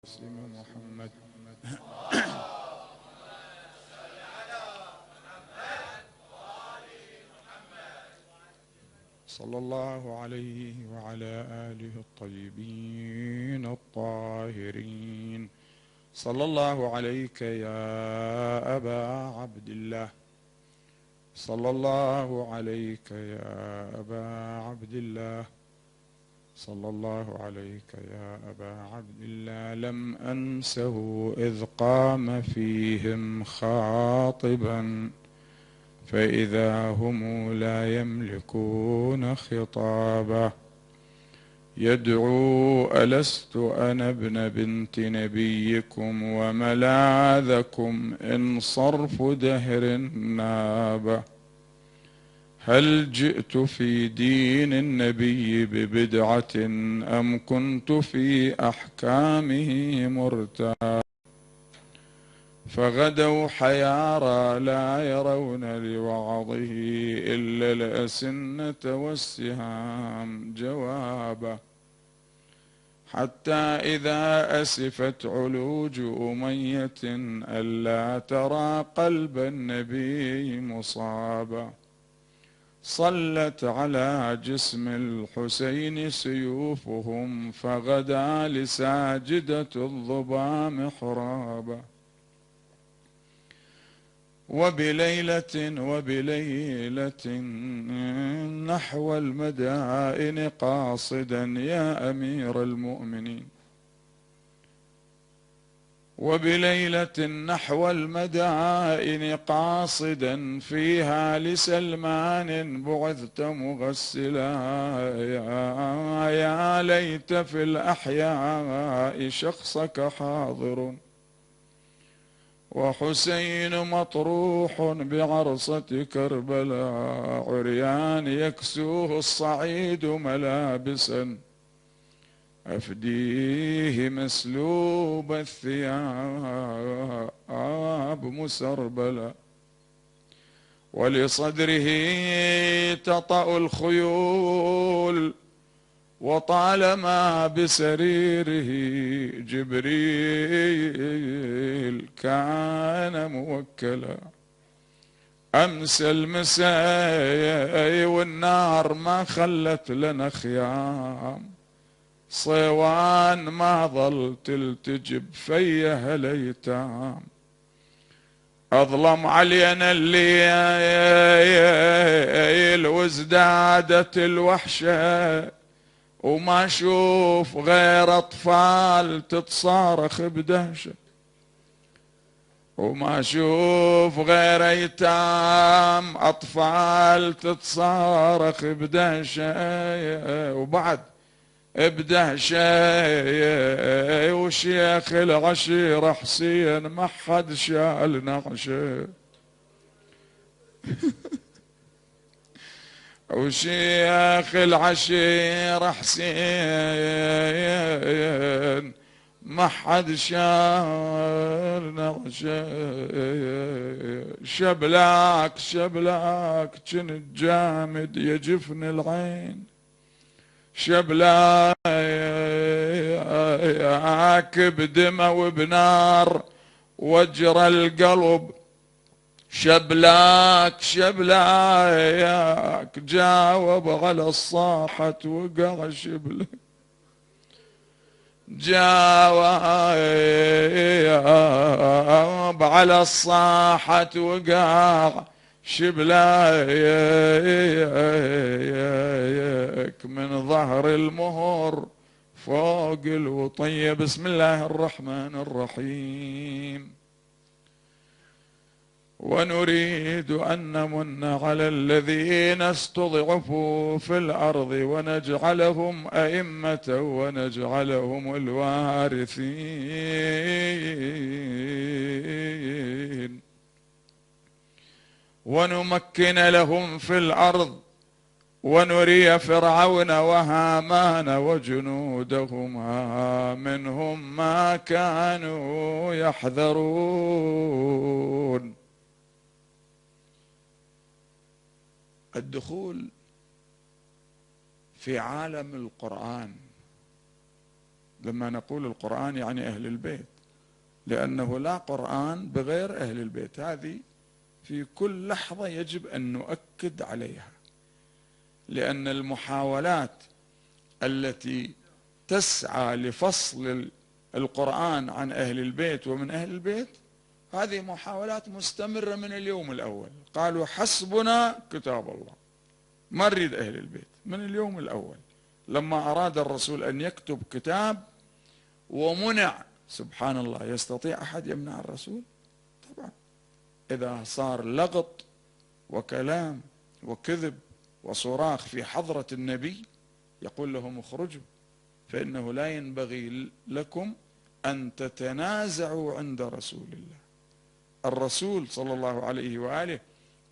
مسلم محمد. صلى الله عليه وعلى آله الطيبين الطاهرين. صلى الله عليك يا أبا عبد الله، صلى الله عليك يا أبا عبد الله، صلى الله عليك يا أبا عبد الله. لم أنسه إذ قام فيهم خاطبا، فإذا هم لا يملكون خطابه. يدعو ألست أنا ابن بنت نبيكم وملاذكم إن صرف دهر نابه. هل جئت في دين النبي ببدعة أم كنت في أحكامه مرتاب؟ فغدوا حيارى لا يرون لوعظه إلا الأسنة والسهام جوابه. حتى إذا أسفت علوج أمية ألا ترى قلب النبي مصابا، صلت على جسم الحسين سيوفهم فغدا لساجدة الظبا محرابا. وبليلة نحو المدائن قاصدا يا أمير المؤمنين. وبليلة نحو المدائن قاصدا فيها لسلمان بعثت مغسلا. يا ليت في الأحياء شخصك حاضر وحسين مطروح بعرصة كربلاء، عريان يكسوه الصعيد ملابسا أفديه مسلوب الثياب مسربلا. ولصدره تطأ الخيول وطالما بسريره جبريل كان موكلا. أمس المساء والنار ما خلت لنا خيام، صيوان ما ظل تلتجب فيه الأيتام. أظلم علينا الليل وازدادت الوحشة، وما أشوف غير أطفال تتصارخ بدهشة، وما أشوف غير أيتام أطفال تتصارخ بدهشة. وبعد بدهشة وشيخ العشيرة حسين ما حد شال نعشه، وشيخ العشيرة حسين ما حد شال نعشه. شبلاك جنت جامد يجفن العين، شبلاك بدمه وبنار وجر القلب. شبلاك جاوب على الصاحة وقع شبلك، جاوب على الصاحة وقع شبلاك من ظهر المهر فوق الوطية. بسم الله الرحمن الرحيم. ونريد أن نمن على الذين استضعفوا في الأرض ونجعلهم أئمة ونجعلهم الوارثين، ونمكن لهم في الأرض ونري فرعون وهامان وجنودهما منهم ما كانوا يحذرون. الدخول في عالم القرآن لما نقول القرآن يعني أهل البيت، لأنه لا قرآن بغير أهل البيت. هذه في كل لحظة يجب أن نؤكد عليها، لأن المحاولات التي تسعى لفصل القرآن عن أهل البيت ومن أهل البيت هذه محاولات مستمرة من اليوم الأول. قالوا حسبنا كتاب الله، ما نريد أهل البيت من اليوم الأول. لما أراد الرسول أن يكتب كتاب ومنع، سبحان الله، يستطيع أحد يمنع الرسول؟ طبعا. إذا صار لغط وكلام وكذب وصراخ في حضرة النبي يقول لهم اخرجوا، فإنه لا ينبغي لكم أن تتنازعوا عند رسول الله. الرسول صلى الله عليه وآله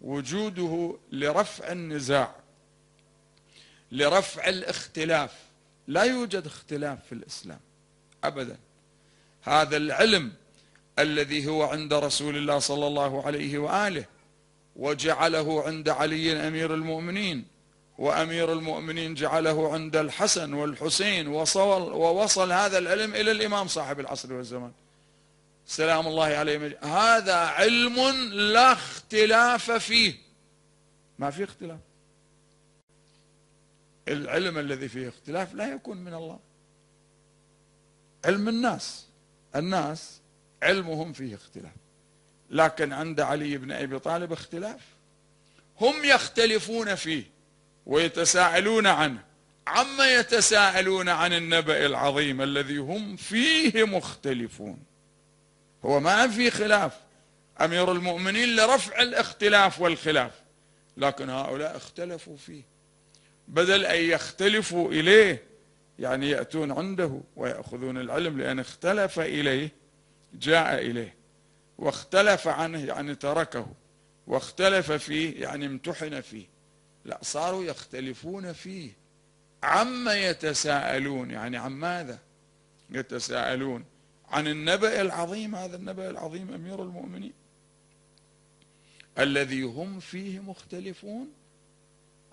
وجوده لرفع النزاع، لرفع الاختلاف. لا يوجد اختلاف في الإسلام أبدا. هذا العلم الذي هو عند رسول الله صلى الله عليه وآله وجعله عند علي أمير المؤمنين، وأمير المؤمنين جعله عند الحسن والحسين، ووصل هذا العلم إلى الإمام صاحب العصر والزمان سلام الله عليه. هذا علم لا اختلاف فيه، ما في اختلاف. العلم الذي فيه اختلاف لا يكون من الله. علم الناس علمهم فيه اختلاف، لكن عند علي بن أبي طالب اختلاف، هم يختلفون فيه ويتساءلون عنه. عما يتساءلون عن النبأ العظيم الذي هم فيه مختلفون. هو ما في خلاف، أمير المؤمنين لرفع الاختلاف والخلاف، لكن هؤلاء اختلفوا فيه. بدل أن يختلفوا إليه يعني يأتون عنده ويأخذون العلم، لأن اختلف إليه جاء إليه، واختلف عنه يعني تركه، واختلف فيه يعني امتحن فيه. لا، صاروا يختلفون فيه. عما يتساءلون يعني عن ماذا يتساءلون؟ عن النبأ العظيم. هذا النبأ العظيم أمير المؤمنين الذي هم فيه مختلفون.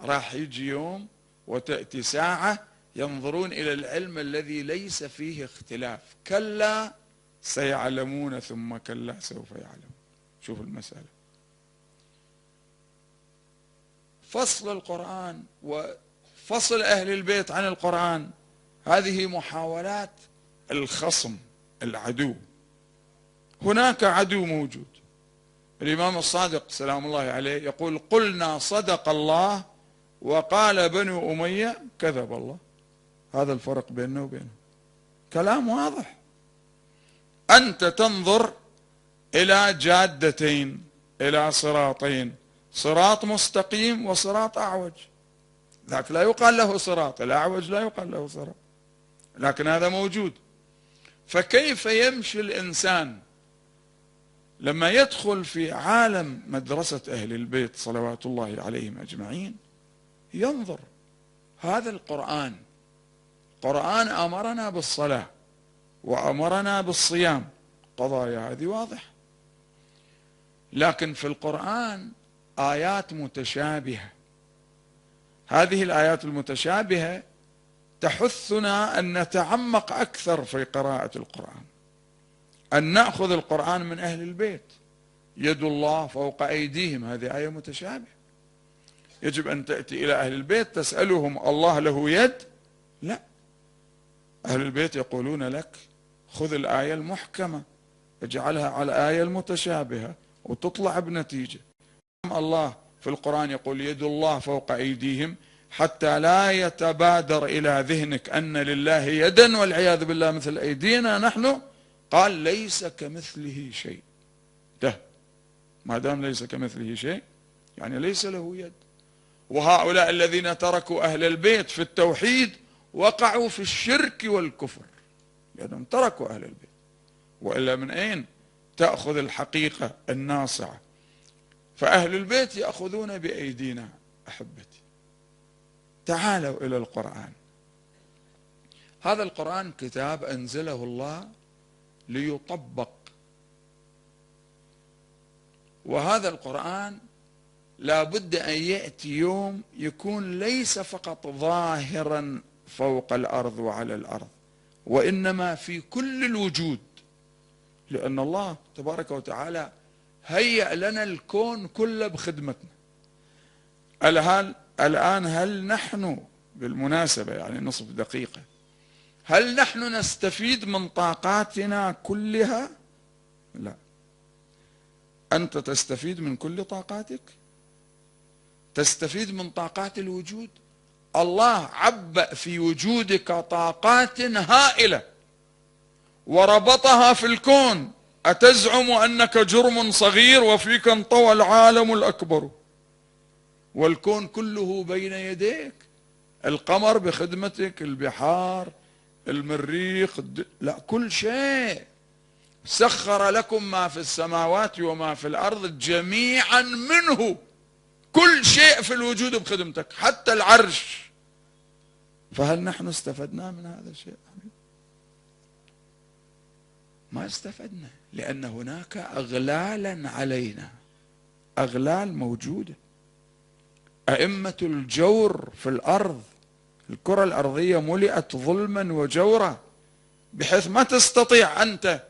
راح يجي يوم وتأتي ساعة ينظرون إلى العلم الذي ليس فيه اختلاف. كلا سيعلمون ثم كلا سوف يعلمون. شوف المسألة. فصل القرآن وفصل أهل البيت عن القرآن هذه محاولات الخصم، العدو. هناك عدو موجود. الإمام الصادق سلام الله عليه يقول قلنا صدق الله وقال بنو أمية كذب الله. هذا الفرق بيننا وبينه، كلام واضح. أنت تنظر إلى جادتين، إلى صراطين، صراط مستقيم وصراط أعوج. ذاك لا يقال له صراط، الأعوج لا يقال له صراط، لكن هذا موجود. فكيف يمشي الإنسان لما يدخل في عالم مدرسة أهل البيت صلوات الله عليهم أجمعين؟ ينظر هذا القرآن أمرنا بالصلاة وأمرنا بالصيام، قضايا هذه واضحة، لكن في القرآن آيات متشابهة. هذه الآيات المتشابهة تحثنا أن نتعمق أكثر في قراءة القرآن، أن نأخذ القرآن من أهل البيت. يد الله فوق أيديهم، هذه آية متشابهة. يجب أن تأتي إلى أهل البيت تسألهم الله له يد؟ لا، أهل البيت يقولون لك خذ الآية المحكمة اجعلها على الآية المتشابهة وتطلع بنتيجة. الله في القرآن يقول يد الله فوق أيديهم حتى لا يتبادر إلى ذهنك أن لله يدا والعياذ بالله مثل أيدينا نحن. قال ليس كمثله شيء. ده ما دام ليس كمثله شيء يعني ليس له يد. وهؤلاء الذين تركوا أهل البيت في التوحيد وقعوا في الشرك والكفر لأنهم تركوا أهل البيت. وإلا من أين تأخذ الحقيقة الناصعة؟ فأهل البيت يأخذون بأيدينا. أحبتي تعالوا إلى القرآن. هذا القرآن كتاب أنزله الله ليطبق، وهذا القرآن لا بد أن يأتي يوم يكون ليس فقط ظاهرا فوق الأرض وعلى الأرض، وإنما في كل الوجود، لأن الله تبارك وتعالى هيأ لنا الكون كله بخدمتنا. الآن هل نحن بالمناسبة يعني نصف دقيقة، هل نحن نستفيد من طاقاتنا كلها؟ لا. أنت تستفيد من كل طاقاتك؟ تستفيد من طاقات الوجود؟ الله عبأ في وجودك طاقات هائلة وربطها في الكون. أتزعم أنك جرم صغير وفيك انطوى العالم الأكبر والكون كله بين يديك؟ القمر بخدمتك، البحار، المريخ، لا، كل شيء. سخر لكم ما في السماوات وما في الأرض جميعا منه، كل شيء في الوجود بخدمتك حتى العرش. فهل نحن استفدنا من هذا الشيء؟ ما استفدنا، لأن هناك أغلالا علينا، أغلال موجودة. أئمة الجور في الأرض، الكرة الأرضية ملئت ظلما وجورا، بحيث ما تستطيع أنت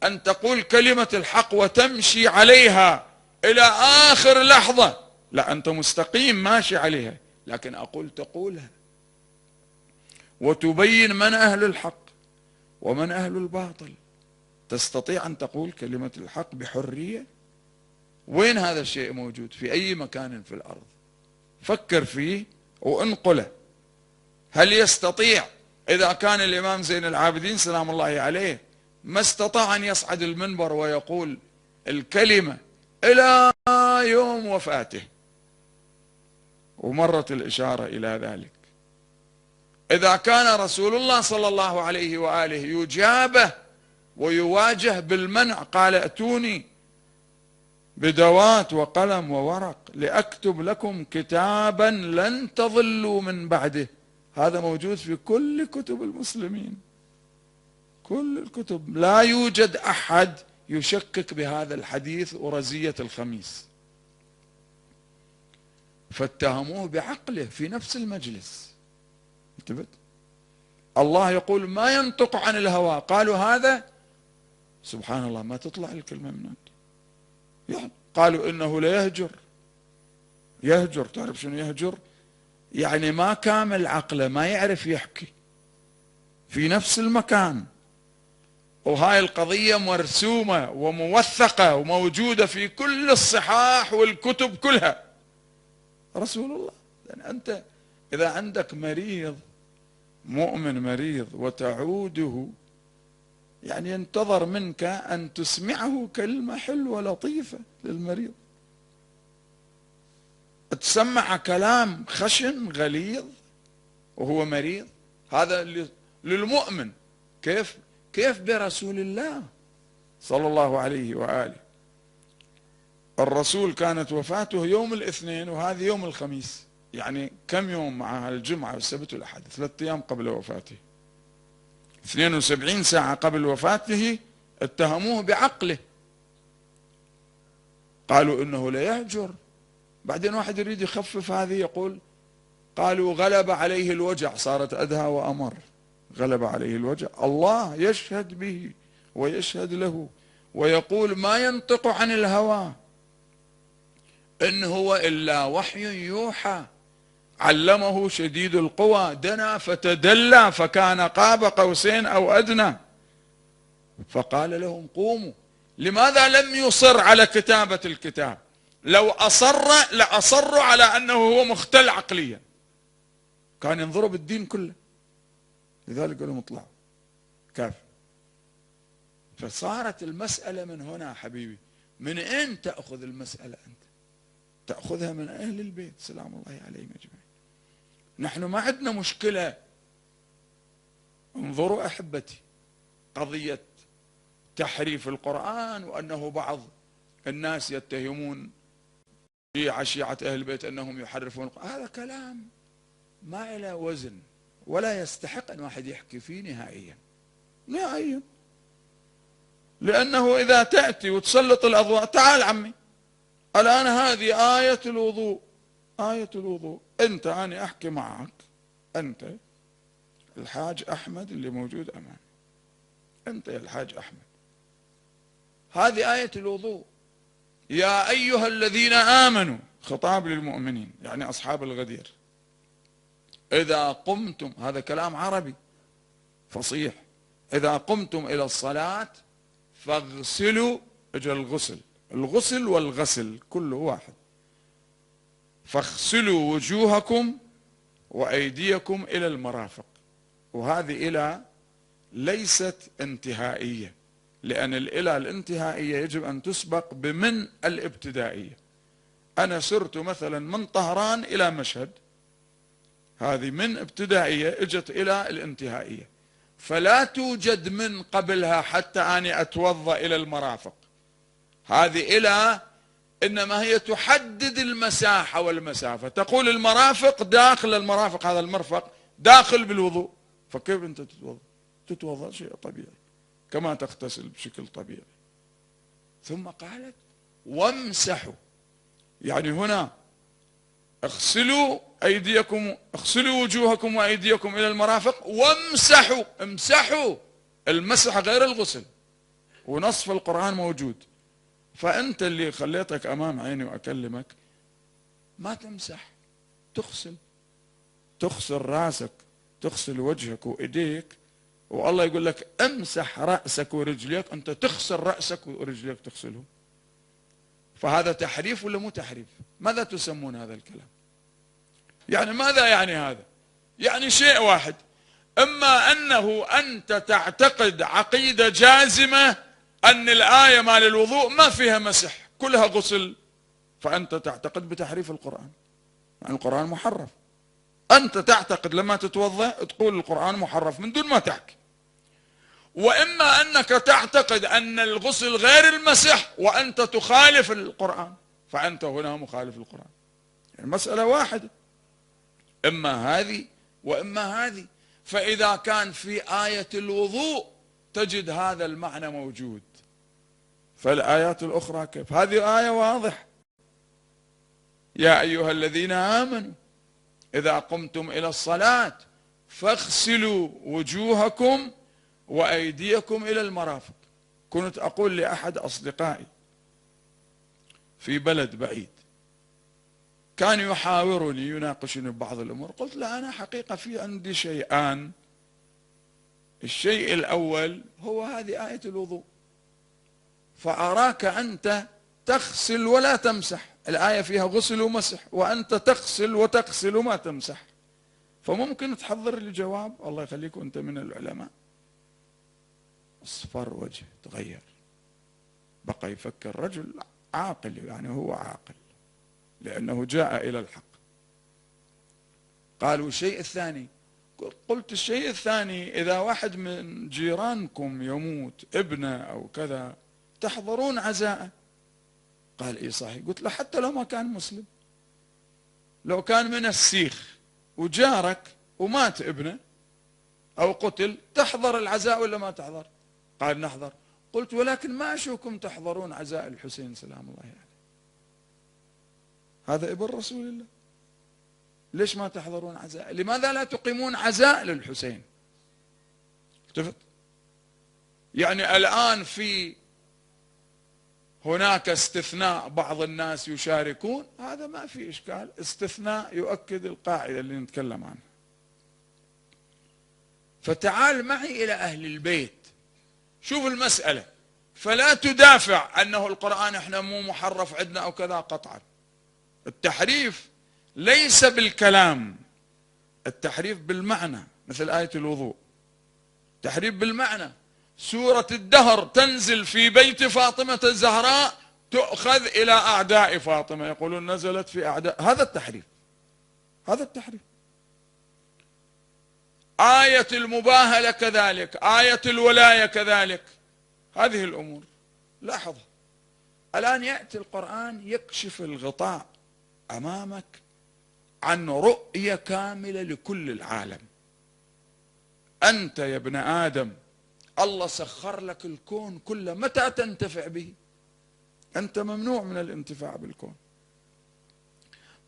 أن تقول كلمة الحق وتمشي عليها إلى آخر لحظة. لا، أنت مستقيم ماشي عليها، لكن أقول تقولها وتبين من أهل الحق ومن أهل الباطل. تستطيع أن تقول كلمة الحق بحرية؟ وين هذا الشيء موجود؟ في أي مكان في الأرض؟ فكر فيه وانقله. هل يستطيع إذا كان الإمام زين العابدين سلام الله عليه ما استطاع أن يصعد المنبر ويقول الكلمة إلى يوم وفاته، ومرت الإشارة إلى ذلك، إذا كان رسول الله صلى الله عليه وآله يجابه ويواجه بالمنع، قال ائتوني بدوات وقلم وورق لأكتب لكم كتابا لن تضلوا من بعده. هذا موجود في كل كتب المسلمين، كل الكتب. لا يوجد أحد يشكك بهذا الحديث ورزية الخميس. فاتهموه بعقله في نفس المجلس. انتبهت؟ الله يقول ما ينطق عن الهوى، قالوا هذا سبحان الله ما تطلع الكلمة من عنده. يعني قالوا إنه ليهجر. يهجر، تعرف شنو يهجر؟ يعني ما كامل عقله، ما يعرف يحكي في نفس المكان. وهاي القضية مرسومة وموثقة وموجودة في كل الصحاح والكتب كلها. رسول الله. يعني أنت إذا عندك مريض مؤمن مريض وتعوده، يعني ينتظر منك أن تسمعه كلمة حلوة لطيفة للمريض. تسمع كلام خشن غليظ وهو مريض؟ هذا للمؤمن. كيف برسول الله صلى الله عليه وآله؟ الرسول كانت وفاته يوم الاثنين وهذا يوم الخميس، يعني كم يوم مع الجمعة والسبت والأحد؟ 3 أيام قبل وفاته، 72 ساعة قبل وفاته. اتهموه بعقله، قالوا إنه لا يهجر. بعدين واحد يريد يخفف هذه يقول قالوا غلب عليه الوجع، صارت أدهى وأمر. غلب عليه الوجع، الله يشهد به ويشهد له ويقول ما ينطق عن الهوى إن هو إلا وحي يوحى علمه شديد القوى دنا فتدلى فكان قاب قوسين أو أدنى فقال لهم قوموا. لماذا لم يصر على كتابة الكتاب؟ لو أصر لأصروا على أنه هو مختل عقليا، كان ينضرب الدين كله. لذلك قالوا اطلعوا كافي. فصارت المسألة من هنا حبيبي. من أين تأخذ المسألة أنت؟ تأخذها من أهل البيت سلام الله عليهم أجمعين. نحن ما عندنا مشكلة. انظروا أحبتي، قضية تحريف القرآن وأنه بعض الناس يتهمون شيعة أهل البيت أنهم يحرفون القرآن، هذا كلام ما له وزن ولا يستحق أن واحد يحكي فيه نهائيا نهائيا. لأنه إذا تأتي وتسلط الأضواء، تعال عمي الآن هذه آية الوضوء، آية الوضوء، أنت أنا أحكي معك، أنت الحاج أحمد اللي موجود أمامي، أنت يا الحاج أحمد. هذه آية الوضوء. يا أيها الذين آمنوا، خطاب للمؤمنين يعني أصحاب الغدير، إذا قمتم، هذا كلام عربي فصيح، إذا قمتم إلى الصلاة فاغسلوا، اجى الغسل، الغسل والغسل كله واحد، فاغسلوا وجوهكم وأيديكم إلى المرافق. وهذه إلى ليست انتهائية، لأن الإلى الانتهائية يجب أن تسبق بمن الابتدائية. أنا سرت مثلا من طهران إلى مشهد، هذه من ابتدائية اجت إلى الانتهائية، فلا توجد من قبلها حتى أني أتوضأ إلى المرافق. هذه إلى إنما هي تحدد المساحة والمسافة، تقول المرافق داخل المرافق، هذا المرفق داخل بالوضوء، فكيف أنت تتوضأ؟ تتوضأ شيء طبيعي كما تغتسل بشكل طبيعي. ثم قالت وامسحوا، يعني هنا اغسلوا أيديكم، اغسلوا وجوهكم وأيديكم إلى المرافق وامسحوا. امسحوا، المسح غير الغسل، ونصف القرآن موجود. فأنت اللي خليتك أمام عيني وأكلمك ما تمسح، تغسل راسك، تغسل وجهك وإيديك، والله يقول لك امسح رأسك ورجليك، أنت تغسل رأسك ورجليك تغسلهم. فهذا تحريف ولا مو تحريف؟ ماذا تسمون هذا الكلام؟ يعني ماذا يعني هذا؟ يعني شيء واحد، إما أنه أنت تعتقد عقيدة جازمة أن الآية مال الوضوء ما فيها مسح كلها غسل، فأنت تعتقد بتحريف القرآن، يعني القرآن محرف. أنت تعتقد لما تتوضأ تقول القرآن محرف من دون ما تحكي. وإما أنك تعتقد أن الغسل غير المسح وأنت تخالف القرآن، فأنت هنا مخالف القرآن. يعني مسألة واحدة، إما هذه وإما هذه. فإذا كان في آية الوضوء تجد هذا المعنى موجود، فالآيات الأخرى كيف؟ هذه آية واضحة، يا أيها الذين آمنوا إذا قمتم إلى الصلاة فاغسلوا وجوهكم وأيديكم إلى المرافق. كنت أقول لأحد أصدقائي في بلد بعيد كان يحاورني يناقشني ببعض الأمور، قلت له أنا حقيقة في عندي شيئان، الشيء الأول هو هذه آية الوضوء، فأراك أنت تغسل ولا تمسح، الآية فيها غسل ومسح، وأنت تغسل وتغسل وما تمسح، فممكن تحضر لي جواب؟ الله يخليك أنت من العلماء. اصفر وجه تغير، بقى يفكر رجل عاقل، يعني هو عاقل لأنه جاء إلى الحق. قالوا الشيء الثاني، قلت الشيء الثاني إذا واحد من جيرانكم يموت ابنه أو كذا تحضرون عزاءه؟ قال إيه صحيح. قلت له حتى لو ما كان مسلم، لو كان من السيخ وجارك ومات ابنه أو قتل تحضر العزاء ولا ما تحضر؟ قال نحضر. قلت ولكن ما أشوفكم تحضرون عزاء الحسين سلام الله عليه، هذا ابن رسول الله، ليش ما تحضرون عزاء؟ لماذا لا تقيمون عزاء للحسين؟ التفت. يعني الآن في هناك استثناء، بعض الناس يشاركون، هذا ما في إشكال، استثناء يؤكد القاعدة اللي نتكلم عنها. فتعال معي إلى أهل البيت، شوف المسألة، فلا تدافع أنه القرآن احنا مو محرف عندنا أو كذا، قطعا التحريف ليس بالكلام، التحريف بالمعنى، مثل آية الوضوء، تحريف بالمعنى. سورة الدهر تنزل في بيت فاطمة الزهراء تؤخذ إلى أعداء فاطمة، يقولون نزلت في أعداء، هذا التحريف، هذا التحريف. آية المباهلة كذلك، آية الولاية كذلك، هذه الأمور لاحظها. الآن يأتي القرآن يكشف الغطاء أمامك عن رؤية كاملة لكل العالم. أنت يا ابن آدم الله سخر لك الكون كله، متى تنتفع به؟ أنت ممنوع من الانتفاع بالكون.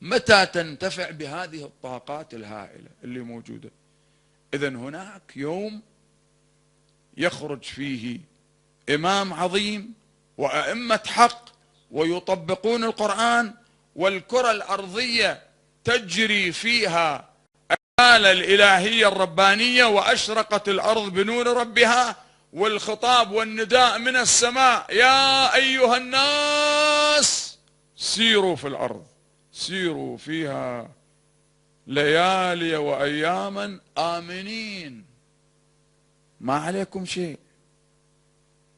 متى تنتفع بهذه الطاقات الهائلة اللي موجودة؟ إذن هناك يوم يخرج فيه إمام عظيم وأئمة حق ويطبقون القرآن، والكرة الأرضية تجري فيها الآلة الإلهية الربانية، وأشرقت الأرض بنور ربها، والخطاب والنداء من السماء: يا أيها الناس سيروا في الأرض، سيروا فيها ليالي وأياما آمنين، ما عليكم شيء.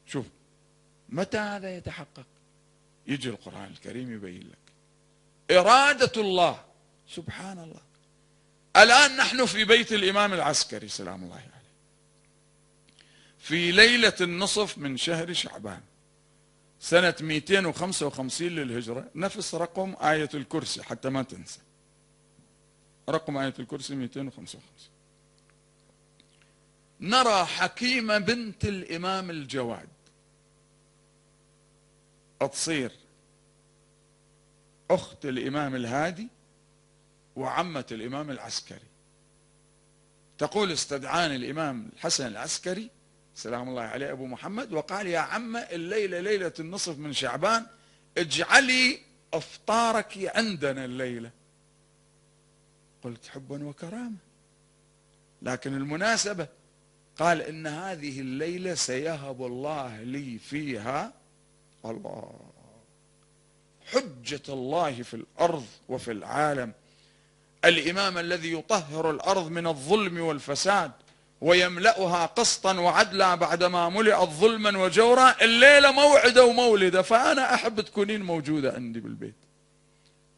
شوف متى هذا يتحقق؟ يجي القرآن الكريم يبين لك إرادة الله. سبحان الله. الآن نحن في بيت الإمام العسكري سلام الله عليه، في ليلة النصف من شهر شعبان سنة 255 للهجرة، نفس رقم آية الكرسي حتى ما تنسى، رقم آية الكرسي 255. نرى حكيمة بنت الإمام الجواد تصير أخت الإمام الهادي وعمة الإمام العسكري. تقول: استدعاني الإمام الحسن العسكري سلام الله عليه أبو محمد وقال: يا عمة الليلة ليلة النصف من شعبان، اجعلي أفطارك عندنا الليلة. قلت: حبا وكرامة، لكن المناسبة قال: إن هذه الليلة سيهب الله لي فيها الله حجة الله في الأرض وفي العالم، الإمام الذي يطهر الأرض من الظلم والفساد ويملأها قسطا وعدلا بعدما ملئت ظلما وجورا. الليلة موعدة ومولدة، فأنا أحب تكونين موجودة عندي بالبيت.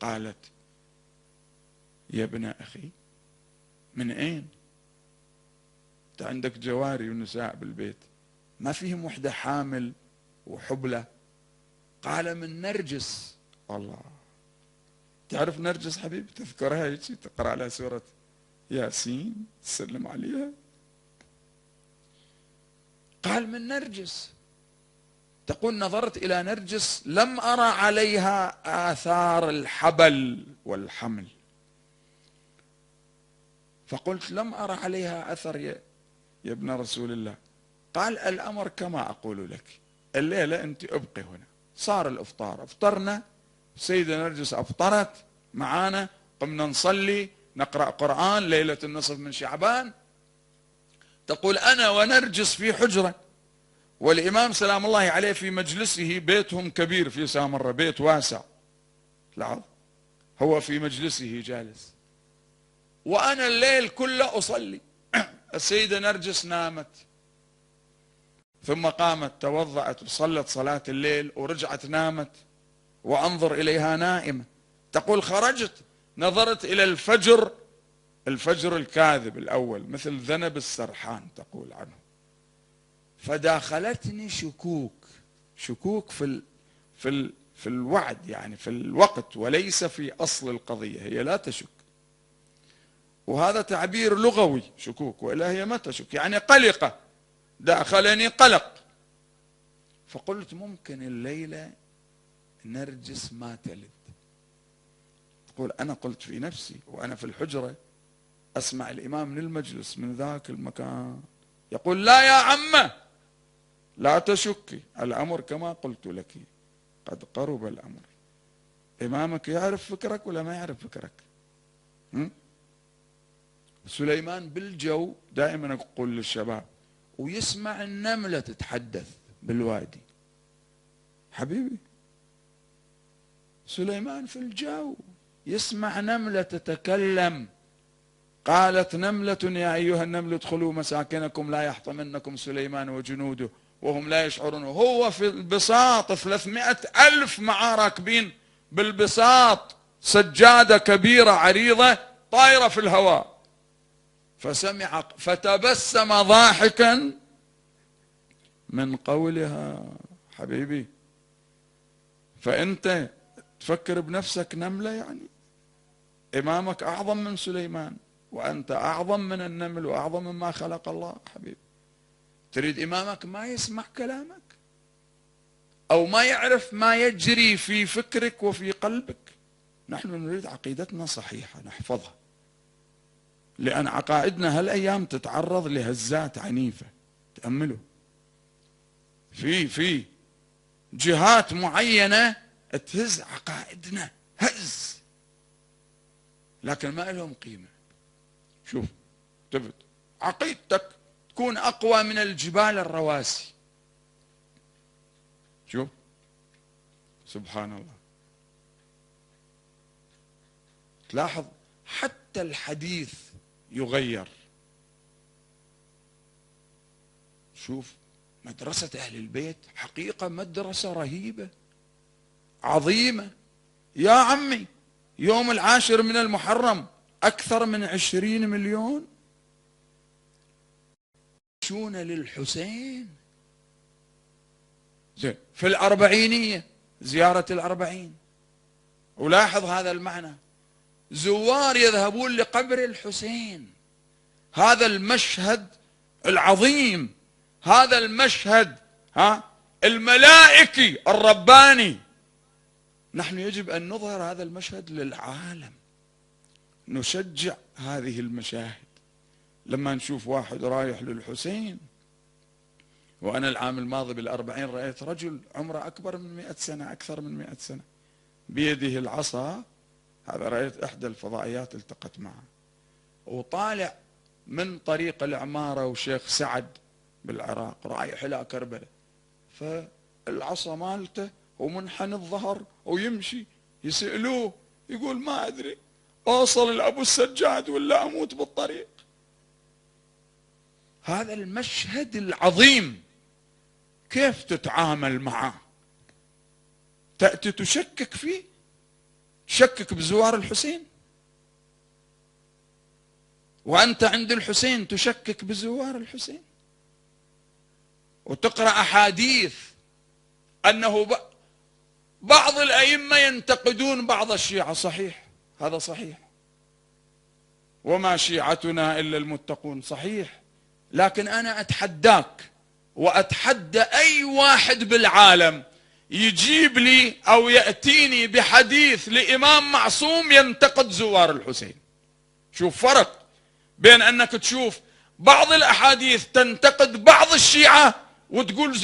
قالت: يا ابن أخي من أين؟ أنت عندك جواري ونساء بالبيت، ما فيهم وحدة حامل وحبلة؟ قال: من نرجس. الله، تعرف نرجس حبيبي؟ تذكرها هيك تقرأ على سورة ياسين تسلم عليها. قال: من نرجس. تقول: نظرت إلى نرجس لم أرى عليها آثار الحبل والحمل. فقلت: لم أرى عليها أثر يا ابن رسول الله. قال: الأمر كما أقول لك، الليلة أنت أبقي هنا. صار الإفطار، افطرنا، سيدة نرجس أفطرت معانا، قمنا نصلي نقرأ قرآن ليلة النصف من شعبان. تقول: أنا ونرجس في حجرة، والإمام سلام الله عليه في مجلسه، بيتهم كبير في سامرة، بيت واسع، لاحظ، هو في مجلسه جالس، وأنا الليل كله أصلي. السيدة نرجس نامت، ثم قامت توضأت وصلت صلاة الليل ورجعت نامت، وأنظر إليها نائمة. تقول: خرجت نظرت إلى الفجر، الفجر الكاذب الأول مثل ذنب السرحان تقول عنه، فداخلتني شكوك في الوعد، يعني في الوقت وليس في أصل القضية. هي لا تشك، وهذا تعبير لغوي شكوك، وإلا هي ما تشك، يعني قلقة، داخلني قلق. فقلت: ممكن الليلة نرجس ما تلد. تقول: أنا قلت في نفسي وأنا في الحجرة أسمع الإمام من المجلس من ذاك المكان يقول: لا يا عمة لا تشكي، الأمر كما قلت لك، قد قرب الأمر. إمامك يعرف فكرك ولا ما يعرف فكرك؟ سليمان بالجو دائما أقول للشباب، ويسمع النملة تتحدث بالوادي. حبيبي سليمان في الجو يسمع نملة تتكلم. قالت نملة: يا أيها النمل ادخلوا مساكنكم لا يحطمنكم سليمان وجنوده وهم لا يشعرون. هو في البساط 300,000 معاه راكبين بالبساط، سجادة كبيرة عريضة طايرة في الهواء. فسمع فتبسم ضاحكا من قولها. حبيبي فأنت تفكر بنفسك نملة؟ يعني إمامك أعظم من سليمان، وأنت أعظم من النمل وأعظم مما خلق الله. حبيبي تريد إمامك ما يسمع كلامك أو ما يعرف ما يجري في فكرك وفي قلبك؟ نحن نريد عقيدتنا صحيحة نحفظها، لأن عقائدنا هالأيام تتعرض لهزات عنيفة. تأملوا، في جهات معينة تهز عقائدنا هز، لكن ما لهم قيمة. شوف، تبت عقيدتك تكون أقوى من الجبال الرواسي. شوف سبحان الله، تلاحظ حتى الحديث يغير. شوف مدرسة أهل البيت حقيقة مدرسة رهيبة عظيمة. يا عمي يوم 10 من المحرم أكثر من 20 مليون يمشون للحسين. في الأربعينية زيارة الأربعين، ولاحظ هذا المعنى، زوار يذهبون لقبر الحسين. هذا المشهد العظيم، هذا المشهد الملائكي الرباني، نحن يجب أن نظهر هذا المشهد للعالم، نشجع هذه المشاهد. لما نشوف واحد رايح للحسين، وأنا العام الماضي بالأربعين رأيت رجل عمره أكبر من 100 سنة، أكثر من 100 سنة، بيده العصا. هذا رأيت إحدى الفضائيات التقت معه، وطالع من طريق العمارة وشيخ سعد بالعراق رايح إلى كربلاء، فالعصا مالته ومنحني الظهر ويمشي. يسألوه يقول ما أدري، أوصل لأبو السجاد ولا أموت بالطريق. هذا المشهد العظيم كيف تتعامل معه؟ تأتي تشكك فيه، تشكك بزوار الحسين، وأنت عند الحسين تشكك بزوار الحسين، وتقرأ أحاديث أنه بعض الأئمة ينتقدون بعض الشيعة. صحيح، هذا صحيح، وما شيعتنا إلا المتقون، صحيح. لكن أنا أتحداك وأتحدى أي واحد بالعالم يجيب لي أو يأتيني بحديث لإمام معصوم ينتقد زوار الحسين. شوف فرق بين أنك تشوف بعض الأحاديث تنتقد بعض الشيعة وتقول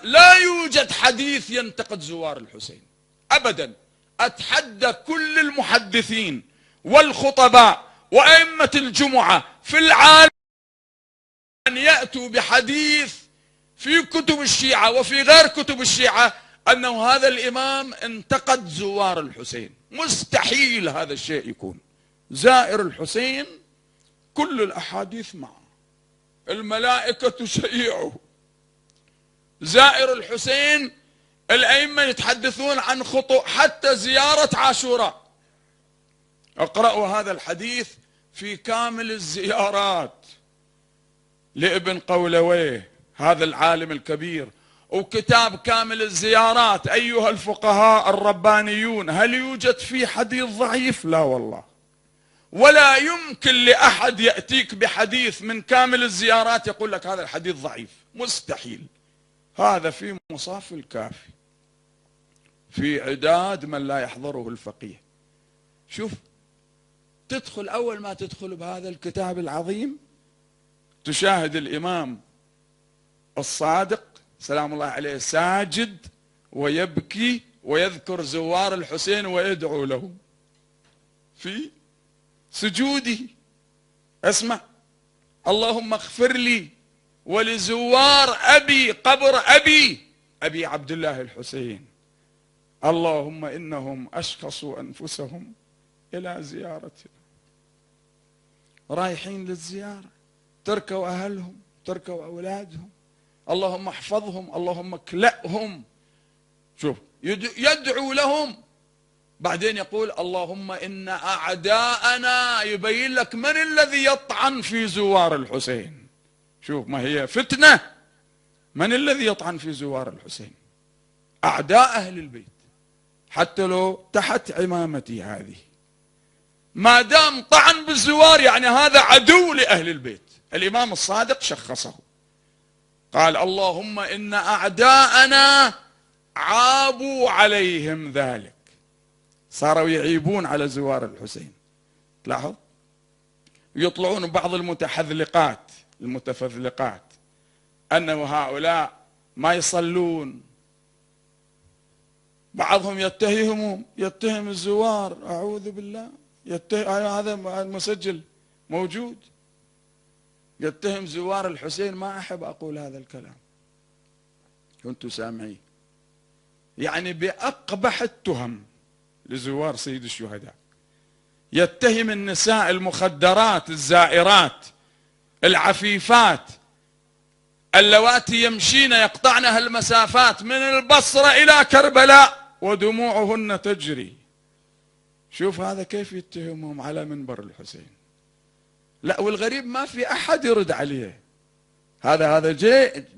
لا يوجد حديث ينتقد زوار الحسين أبدا. أتحدى كل المحدثين والخطباء وأئمة الجمعة في العالم أن يأتوا بحديث في كتب الشيعة وفي غير كتب الشيعة أنه هذا الإمام انتقد زوار الحسين. مستحيل هذا الشيء يكون. زائر الحسين كل الأحاديث معه، الملائكة تشيعه. زائر الحسين الأئمة يتحدثون عن خطو، حتى زيارة عاشوراء. اقرأوا هذا الحديث في كامل الزيارات لابن قولويه، هذا العالم الكبير، وكتاب كامل الزيارات أيها الفقهاء الربانيون. هل يوجد فيه حديث ضعيف؟ لا والله، ولا يمكن لأحد يأتيك بحديث من كامل الزيارات يقول لك هذا الحديث ضعيف، مستحيل. هذا في مصاف الكافي، في عداد من لا يحضره الفقيه. شوف، تدخل أول ما تدخل بهذا الكتاب العظيم تشاهد الإمام الصادق سلام الله عليه ساجد ويبكي ويذكر زوار الحسين ويدعو لهم في سجوده. اسمع، اللهم اغفر لي ولزوار أبي قبر أبي عبد الله الحسين، اللهم إنهم أشخصوا أنفسهم إلى زيارتنا. رايحين للزيارة، تركوا أهلهم، تركوا أولادهم، اللهم احفظهم، اللهم اكلأهم. شوف، يدعو لهم، بعدين يقول اللهم إن أعداءنا، يبين لك من الذي يطعن في زوار الحسين. شوف، ما هي فتنة، من الذي يطعن في زوار الحسين؟ أعداء أهل البيت، حتى لو تحت عمامتي هذه، ما دام طعن بالزوار يعني هذا عدو لأهل البيت. الإمام الصادق شخصه، قال اللهم إن أعداءنا عابوا عليهم ذلك، صاروا يعيبون على زوار الحسين. تلاحظ، يطلعون بعض المتفذلقات أنه هؤلاء ما يصلون. بعضهم يتهم الزوار، أعوذ بالله، هذا المسجل موجود، يتهم زوار الحسين. ما أحب أقول هذا الكلام، كنت سامعيه، يعني بأقبح التهم لزوار سيد الشهداء. يتهم النساء المخدرات الزائرات العفيفات اللواتي يمشين يقطعن المسافات من البصرة إلى كربلاء ودموعهن تجري. شوف هذا كيف يتهمهم على منبر الحسين. لا، والغريب ما في أحد يرد عليه. هذا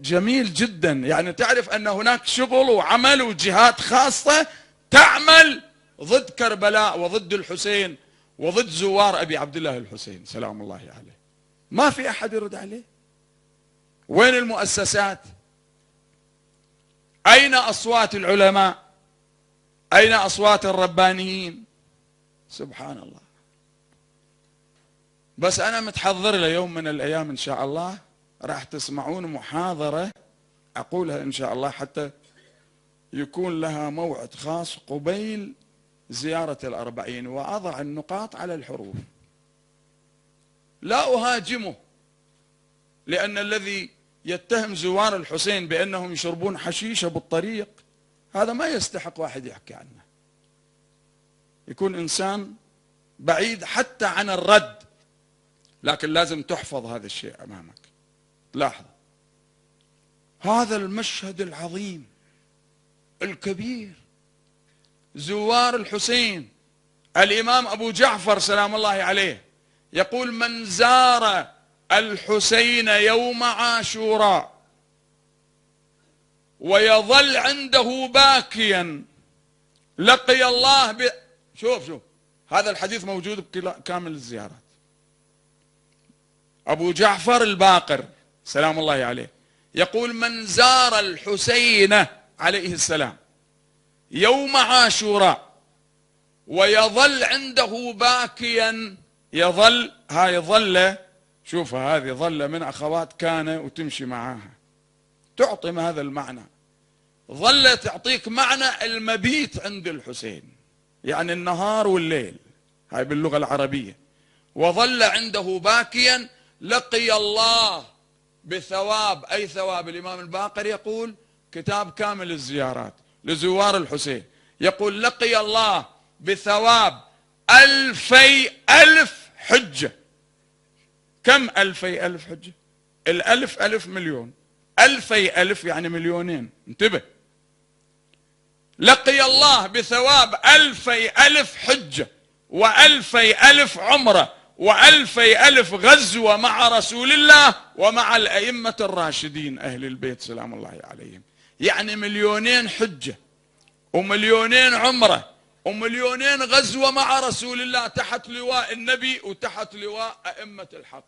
جميل جدا، يعني تعرف أن هناك شغل وعمل وجهات خاصة تعمل ضد كربلاء وضد الحسين وضد زوار أبي عبد الله الحسين سلام الله عليه. ما في أحد يرد عليه. وين المؤسسات؟ أين أصوات العلماء؟ أين أصوات الربانيين؟ سبحان الله. بس أنا متحضر ليوم من الأيام إن شاء الله راح تسمعون محاضرة أقولها إن شاء الله، حتى يكون لها موعد خاص قبيل زيارة الأربعين، وأضع النقاط على الحروف. لا أهاجمه، لأن الذي يتهم زوار الحسين بأنهم يشربون حشيشة بالطريق هذا ما يستحق واحد يحكي عنه. يكون إنسان بعيد حتى عن الرد، لكن لازم تحفظ هذا الشيء أمامك. لاحظ هذا المشهد العظيم الكبير، زوار الحسين. الإمام أبو جعفر سلام الله عليه يقول: من زار الحسين يوم عاشوراء ويظل عنده باكيا لقي الله شوف هذا الحديث موجود بكامل الزيارات. أبو جعفر الباقر سلام الله عليه يقول: من زار الحسين عليه السلام يوم عاشوراء ويظل عنده باكيا. يظل، هاي ظلة، شوفها هذه ظلة من أخوات كان وتمشي معاها تعطي هذا المعنى. ظلة تعطيك معنى المبيت عند الحسين، يعني النهار والليل، هاي باللغة العربية. وظل عنده باكيا لقي الله بثواب، أي ثواب؟ الإمام الباقر يقول كتاب كامل الزيارات لزوار الحسين، يقول: لقي الله بثواب 2000 حجة. كم 2000 حجة؟ الألف ألف مليون، 2000 يعني مليونين، انتبه. لقي الله بثواب 2000 حجة و2000 عمرة و2000 غزوة مع رسول الله ومع الأئمة الراشدين أهل البيت سلام الله عليهم. يعني 2,000,000 حجة و2,000,000 عمرة و2,000,000 غزوة مع رسول الله تحت لواء النبي وتحت لواء أئمة الحق.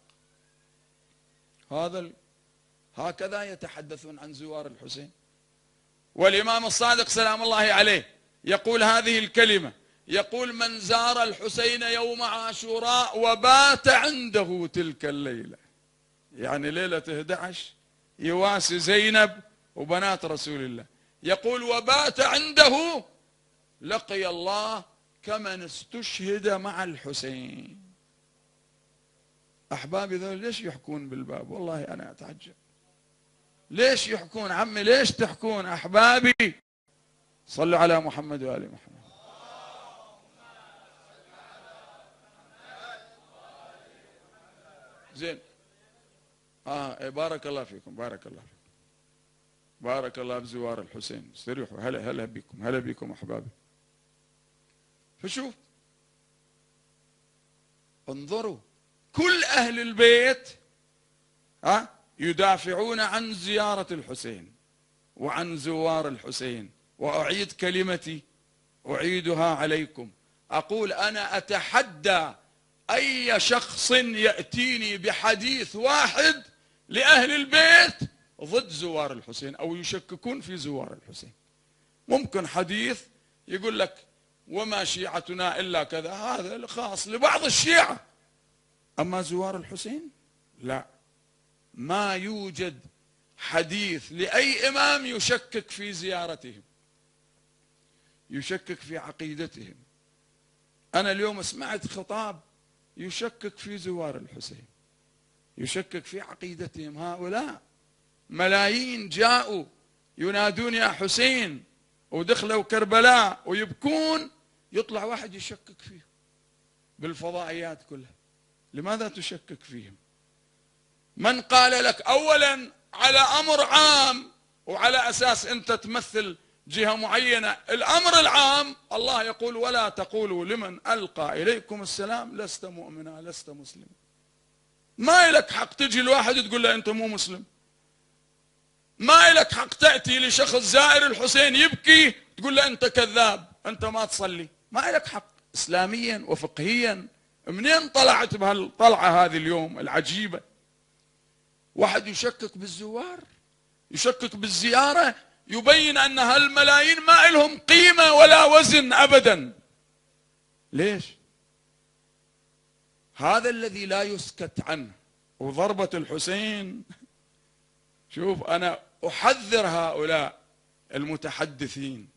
هكذا يتحدثون عن زوار الحسين. والإمام الصادق سلام الله عليه يقول هذه الكلمة، يقول: من زار الحسين يوم عاشوراء وبات عنده تلك الليلة، يعني ليلة 11 يواسي زينب وبنات رسول الله، يقول: وبات عنده لقي الله كمن استشهد مع الحسين. أحبابي ذول ليش يحكون بالباب؟ والله أنا أتعجب، ليش يحكون؟ عمي ليش تحكون أحبابي؟ صلوا على محمد وآل محمد. زين. بارك الله فيكم، بارك الله فيكم، بارك الله بزوار الحسين. استريحوا. هلا بكم، هلا بكم أحبابي. فشوف، انظروا، كل أهل البيت يدافعون عن زيارة الحسين وعن زوار الحسين. وأعيد كلمتي، أعيدها عليكم، أقول: أنا أتحدى أي شخص يأتيني بحديث واحد لأهل البيت ضد زوار الحسين أو يشككون في زوار الحسين. ممكن حديث يقول لك: وما شيعتنا إلا كذا، هذا خاص لبعض الشيعة، أما زوار الحسين لا، ما يوجد حديث لأي إمام يشكك في زيارتهم، يشكك في عقيدتهم. أنا اليوم سمعت خطاب يشكك في زوار الحسين، يشكك في عقيدتهم. هؤلاء ملايين جاءوا ينادون يا حسين ودخلوا كربلاء ويبكون، يطلع واحد يشكك فيهم بالفضائيات كلها. لماذا تشكك فيهم؟ من قال لك أولا على أمر عام وعلى أساس أنت تمثل جهة معينة؟ الأمر العام الله يقول ولا تقولوا لمن ألقى إليكم السلام لست مؤمنا لست مسلما. ما لك حق تجي الواحد تقول له أنت مو مسلم. ما لك حق تأتي لشخص زائر الحسين يبكي تقول له أنت كذاب أنت ما تصلي. ما لك حق إسلاميا وفقهيا. منين طلعت بهالطلعة هذه اليوم العجيبة؟ واحد يشكك بالزوار، يشكك بالزيارة، يبين أن هالملايين ما لهم قيمة ولا وزن أبدا. ليش؟ هذا الذي لا يسكت عنه. وضربة الحسين، شوف أنا أحذر هؤلاء المتحدثين،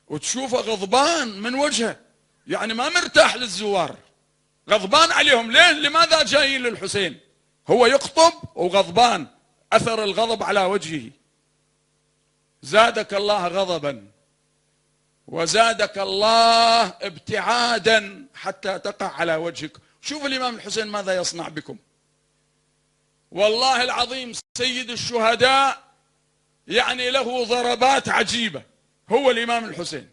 وتشوفه غضبان من وجهه، يعني ما مرتاح للزوار، غضبان عليهم. ليه؟ لماذا جايين للحسين؟ هو يخطب وغضبان، أثر الغضب على وجهه. زادك الله غضبا وزادك الله ابتعادا حتى تقع على وجهك. شوف الإمام الحسين ماذا يصنع بكم. والله العظيم سيد الشهداء يعني له ضربات عجيبة، هو الإمام الحسين،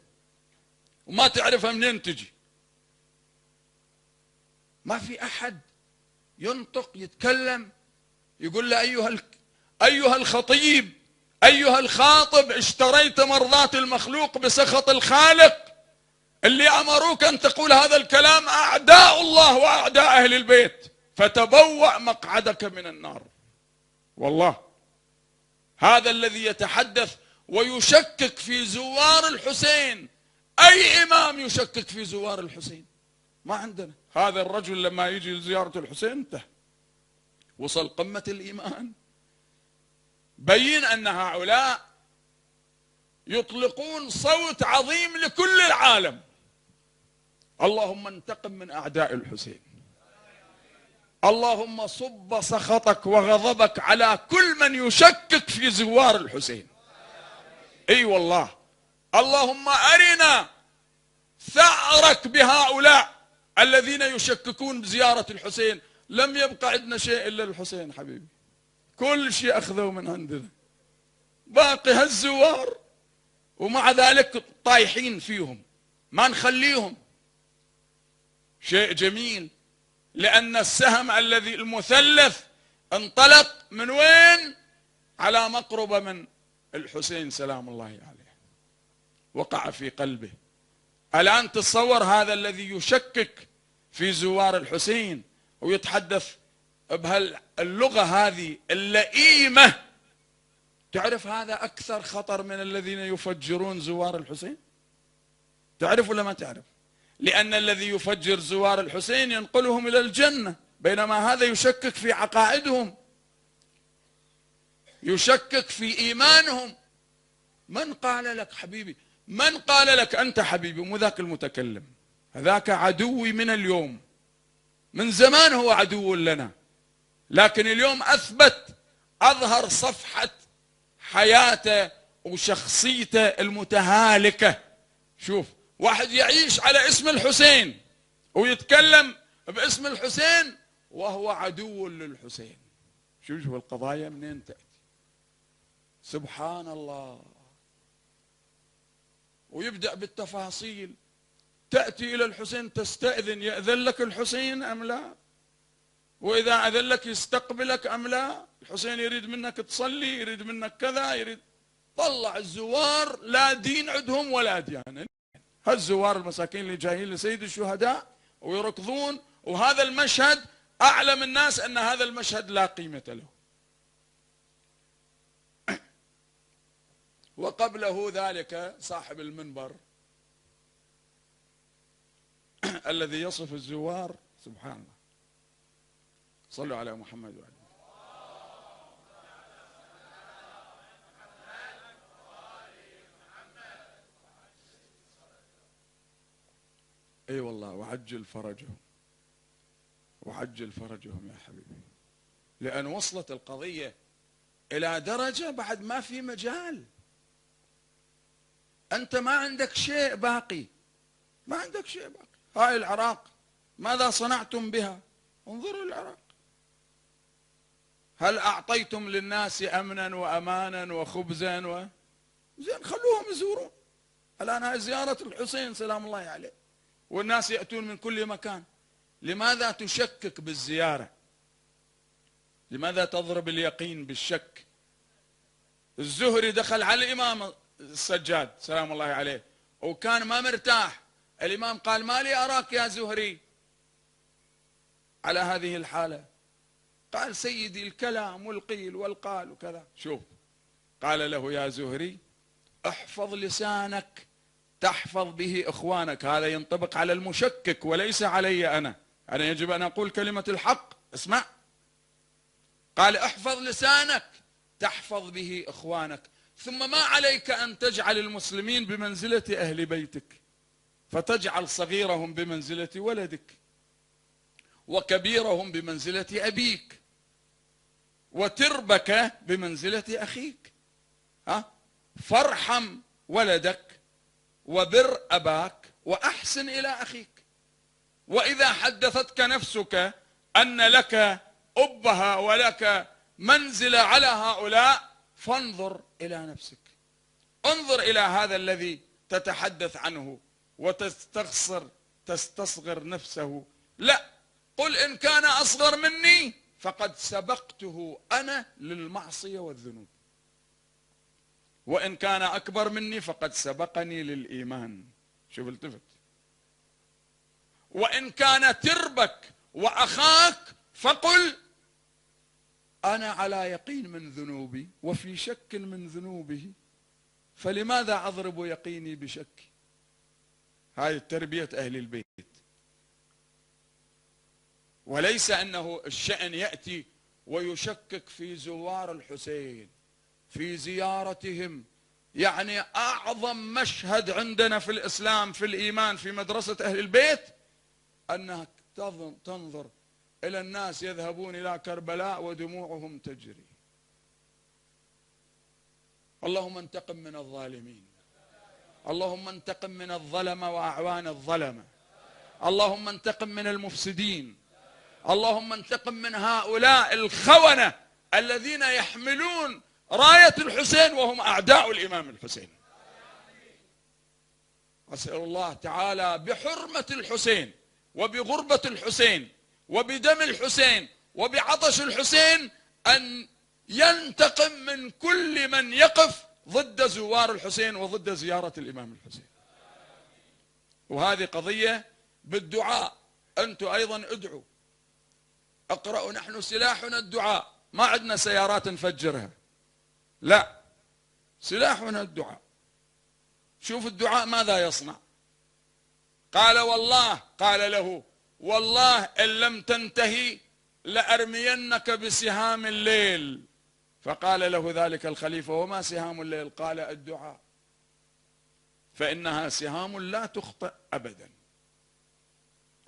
وما تعرفها منين تجي. ما في أحد ينطق يتكلم يقول له أيها الخطيب أيها الخاطب اشتريت مرضاة المخلوق بسخط الخالق. اللي أمروك أن تقول هذا الكلام أعداء الله وأعداء أهل البيت، فتبوأ مقعدك من النار. والله هذا الذي يتحدث ويشكك في زوار الحسين. أي إمام يشكك في زوار الحسين؟ ما عندنا. هذا الرجل لما يجي لزيارة الحسين انتهى، وصل قمة الإيمان. بين أن هؤلاء يطلقون صوت عظيم لكل العالم: اللهم انتقم من أعداء الحسين، اللهم صب سخطك وغضبك على كل من يشكك في زوار الحسين. اي والله، اللهم أرنا ثأرك بهؤلاء الذين يشككون بزيارة الحسين. لم يبقى عندنا شيء إلا الحسين حبيبي، كل شيء أخذوا من عندنا، باقي هالزوار، ومع ذلك طايحين فيهم ما نخليهم. شيء جميل، لأن السهم الذي المثلث انطلق من وين؟ على مقربة من الحسين سلام الله عليه، وقع في قلبه. الآن تصور هذا الذي يشكك في زوار الحسين ويتحدث بهاللغة هذه اللئيمة. تعرف هذا أكثر خطر من الذين يفجرون زوار الحسين. تعرف ولا ما تعرف؟ لأن الذي يفجر زوار الحسين ينقلهم إلى الجنة، بينما هذا يشكك في عقائدهم، يشكك في إيمانهم. من قال لك حبيبي؟ من قال لك أنت حبيبي؟ مو ذاك المتكلم، هذاك عدوي من اليوم، من زمان هو عدو لنا، لكن اليوم أثبت، أظهر صفحة حياته وشخصيته المتهالكة. شوف واحد يعيش على اسم الحسين ويتكلم باسم الحسين وهو عدو للحسين. شوف القضايا منين تأتي، سبحان الله. ويبدأ بالتفاصيل، تأتي إلى الحسين تستأذن، يأذن لك الحسين أم لا؟ وإذا أذن لك يستقبلك أم لا؟ الحسين يريد منك تصلي، يريد منك كذا، يريد. طلع الزوار لا دين عندهم ولا ديانة. هالزوار المساكين اللي جايين لسيد الشهداء ويركضون، وهذا المشهد أعلم الناس أن هذا المشهد لا قيمة له. وقبله ذلك صاحب المنبر الذي يصف الزوار، سبحان الله، صلوا على محمد وعلى اي والله. وعجل فرجهم، وعجل فرجهم يا حبيبي، لأن وصلت القضية إلى درجة بعد ما في مجال. أنت ما عندك شيء باقي، ما عندك شيء باقي. هاي العراق ماذا صنعتم بها؟ انظروا العراق، هل أعطيتم للناس أمنا وأمانا وخبزا زين خلوهم يزورون. الآن هاي زيارة الحسين سلام الله عليه، والناس يأتون من كل مكان. لماذا تشكك بالزيارة؟ لماذا تضرب اليقين بالشك؟ الزهري دخل على الإمام السجاد سلام الله عليه وكان ما مرتاح. الإمام قال: ما لي أراك يا زهري على هذه الحالة؟ قال: سيدي الكلام والقيل والقال وكذا. شوف، قال له: يا زهري احفظ لسانك تحفظ به إخوانك. هذا ينطبق على المشكك وليس علي أنا يجب أن أقول كلمة الحق. اسمع، قال: احفظ لسانك تحفظ به إخوانك، ثم ما عليك أن تجعل المسلمين بمنزلة أهل بيتك، فتجعل صغيرهم بمنزلة ولدك، وكبيرهم بمنزلة أبيك، وتربك بمنزلة أخيك. فارحم ولدك وبر أباك وأحسن إلى أخيك. وإذا حدثتك نفسك أن لك أبها ولك منزل على هؤلاء، فانظر إلى نفسك، انظر إلى هذا الذي تتحدث عنه وتستصغر نفسه. لا، قل إن كان أصغر مني فقد سبقته أنا للمعصية والذنوب، وإن كان أكبر مني فقد سبقني للإيمان. شوف التفت. وإن كان تربك وأخاك فقل أنا على يقين من ذنوبي وفي شك من ذنوبه، فلماذا أضرب يقيني بشك؟ هذه تربية أهل البيت. وليس أنه الشأن يأتي ويشكك في زوار الحسين في زيارتهم. يعني أعظم مشهد عندنا في الإسلام في الإيمان في مدرسة أهل البيت أنك تنظر إلى الناس يذهبون إلى كربلاء ودموعهم تجري. اللهم انتقم من الظالمين، اللهم انتقم من الظلمة وأعوان الظلمة، اللهم انتقم من المفسدين، اللهم انتقم من هؤلاء الخونة الذين يحملون راية الحسين وهم أعداء الإمام الحسين. أسأل الله تعالى بحرمة الحسين وبغربة الحسين وبدم الحسين وبعطش الحسين أن ينتقم من كل من يقف ضد زوار الحسين وضد زيارة الإمام الحسين. وهذه قضية بالدعاء. أنتم أيضا ادعوا، اقرأوا. نحن سلاحنا الدعاء، ما عندنا سيارات نفجرها، لا، سلاحنا الدعاء. شوف الدعاء ماذا يصنع. قال والله، قال له والله إن لم تنتهي لأرمينك بسهام الليل. فقال له ذلك الخليفة: وما سهام الليل؟ قال: الدعاء، فإنها سهام لا تخطئ أبدا.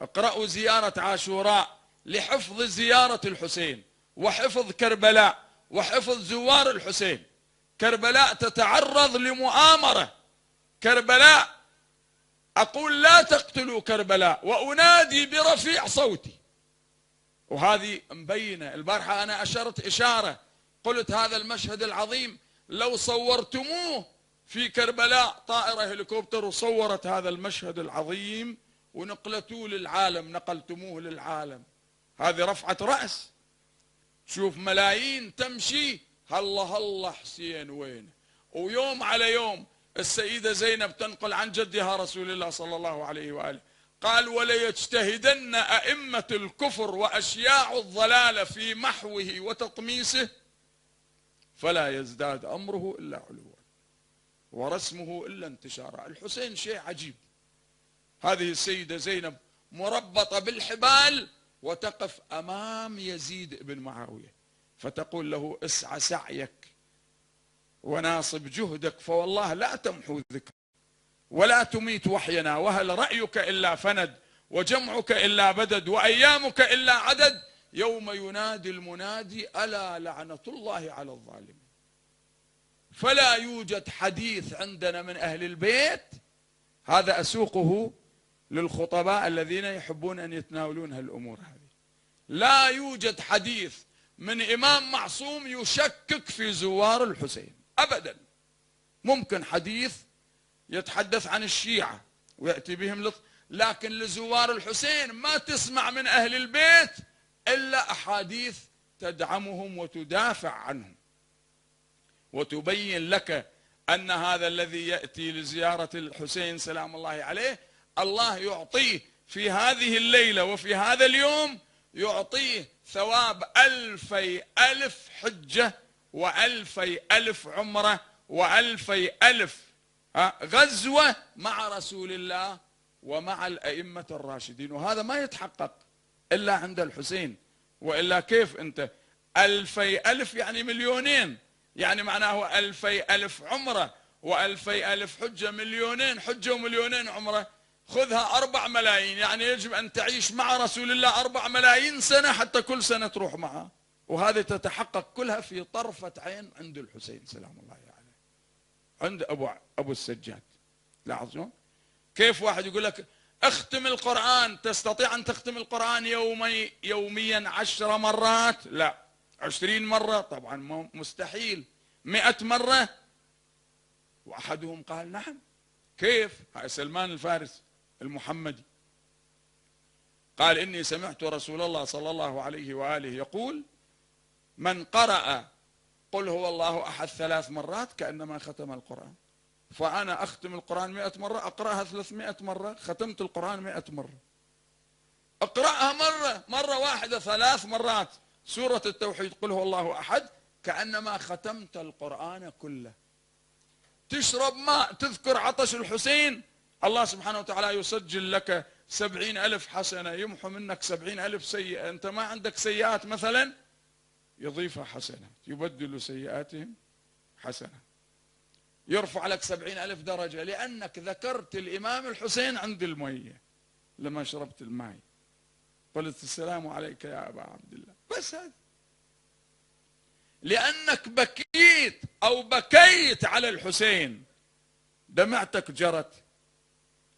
اقرأوا زيارة عاشوراء لحفظ زيارة الحسين وحفظ كربلاء وحفظ زوار الحسين. كربلاء تتعرض لمؤامرة، كربلاء أقول لا تقتلوا كربلاء وأنادي برفيع صوتي. وهذه مبينة. البارحة أنا أشرت إشارة، قلت هذا المشهد العظيم لو صورتموه في كربلاء، طائرة هليكوبتر وصورت هذا المشهد العظيم ونقلتوه للعالم، نقلتموه للعالم، هذه رفعة رأس. شوف ملايين تمشي، هلا هلا حسين وين. ويوم على يوم السيدة زينب تنقل عن جدها رسول الله صلى الله عليه وآله قال: وليجتهدن أئمة الكفر وأشياع الضلال في محوه وتطميسه فلا يزداد أمره إلا علوا ورسمه إلا انتشارا. الحسين شيء عجيب. هذه السيدة زينب مربطة بالحبال وتقف أمام يزيد بن معاوية فتقول له اسعى سعيك وناصب جهدك، فوالله لا تمحو ذكر ولا تميت وحينا، وهل رأيك إلا فند وجمعك إلا بدد وأيامك إلا عدد، يوم ينادي المنادي ألا لعنة الله على الظالمين. فلا يوجد حديث عندنا من أهل البيت، هذا أسوقه للخطباء الذين يحبون أن يتناولون هالأمور هذه، لا يوجد حديث من إمام معصوم يشكك في زوار الحسين أبدا. ممكن حديث يتحدث عن الشيعة ويأتي بهم لكن لزوار الحسين ما تسمع من أهل البيت إلا أحاديث تدعمهم وتدافع عنهم وتبين لك أن هذا الذي يأتي لزيارة الحسين سلام الله عليه الله يعطيه في هذه الليلة وفي هذا اليوم، يعطيه ثواب 2000 حجة و2000 عمرة و2000 غزوة مع رسول الله ومع الأئمة الراشدين. وهذا ما يتحقق إلا عند الحسين، وإلا كيف أنت 2000 يعني مليونين، يعني معناه 2000 عمرة و2000 حجة، مليونين حجة ومليونين عمرة، خذها 4 ملايين، يعني يجب أن تعيش مع رسول الله 4 ملايين سنة حتى كل سنة تروح معه، وهذه تتحقق كلها في طرفة عين عند الحسين سلام الله عليه، عند أبو السجاد. لاحظوا كيف واحد يقول لك اختم القرآن، تستطيع أن تختم القرآن يوميا 10 مرات؟ لا. 20 مرة؟ طبعا مستحيل. 100 مرة؟ وأحدهم قال نعم. كيف؟ سلمان الفارس المحمدي قال إني سمعت رسول الله صلى الله عليه وآله يقول من قرأ قل هو الله أحد 3 مرات كأنما ختم القرآن. فأنا أختم القرآن 100 مرة، أقرأها 300 مرة، ختمت القرآن 100 مرة. أقرأها مرة واحدة 3 مرات سورة التوحيد قل هو الله أحد كأنما ختمت القرآن كله. تشرب ماء تذكر عطش الحسين، الله سبحانه وتعالى يسجل لك 70,000 حسنة، يمحو منك 70,000 سيئة. أنت ما عندك سيئات مثلا، يضيفها حسنات، يبدل سيئاتهم حسنة، يرفع لك 70,000 درجة لأنك ذكرت الإمام الحسين عند المية لما شربت الماء، قلت السلام عليك يا أبا عبد الله، بس هذا لأنك بكيت أو بكيت على الحسين، دمعتك جرت.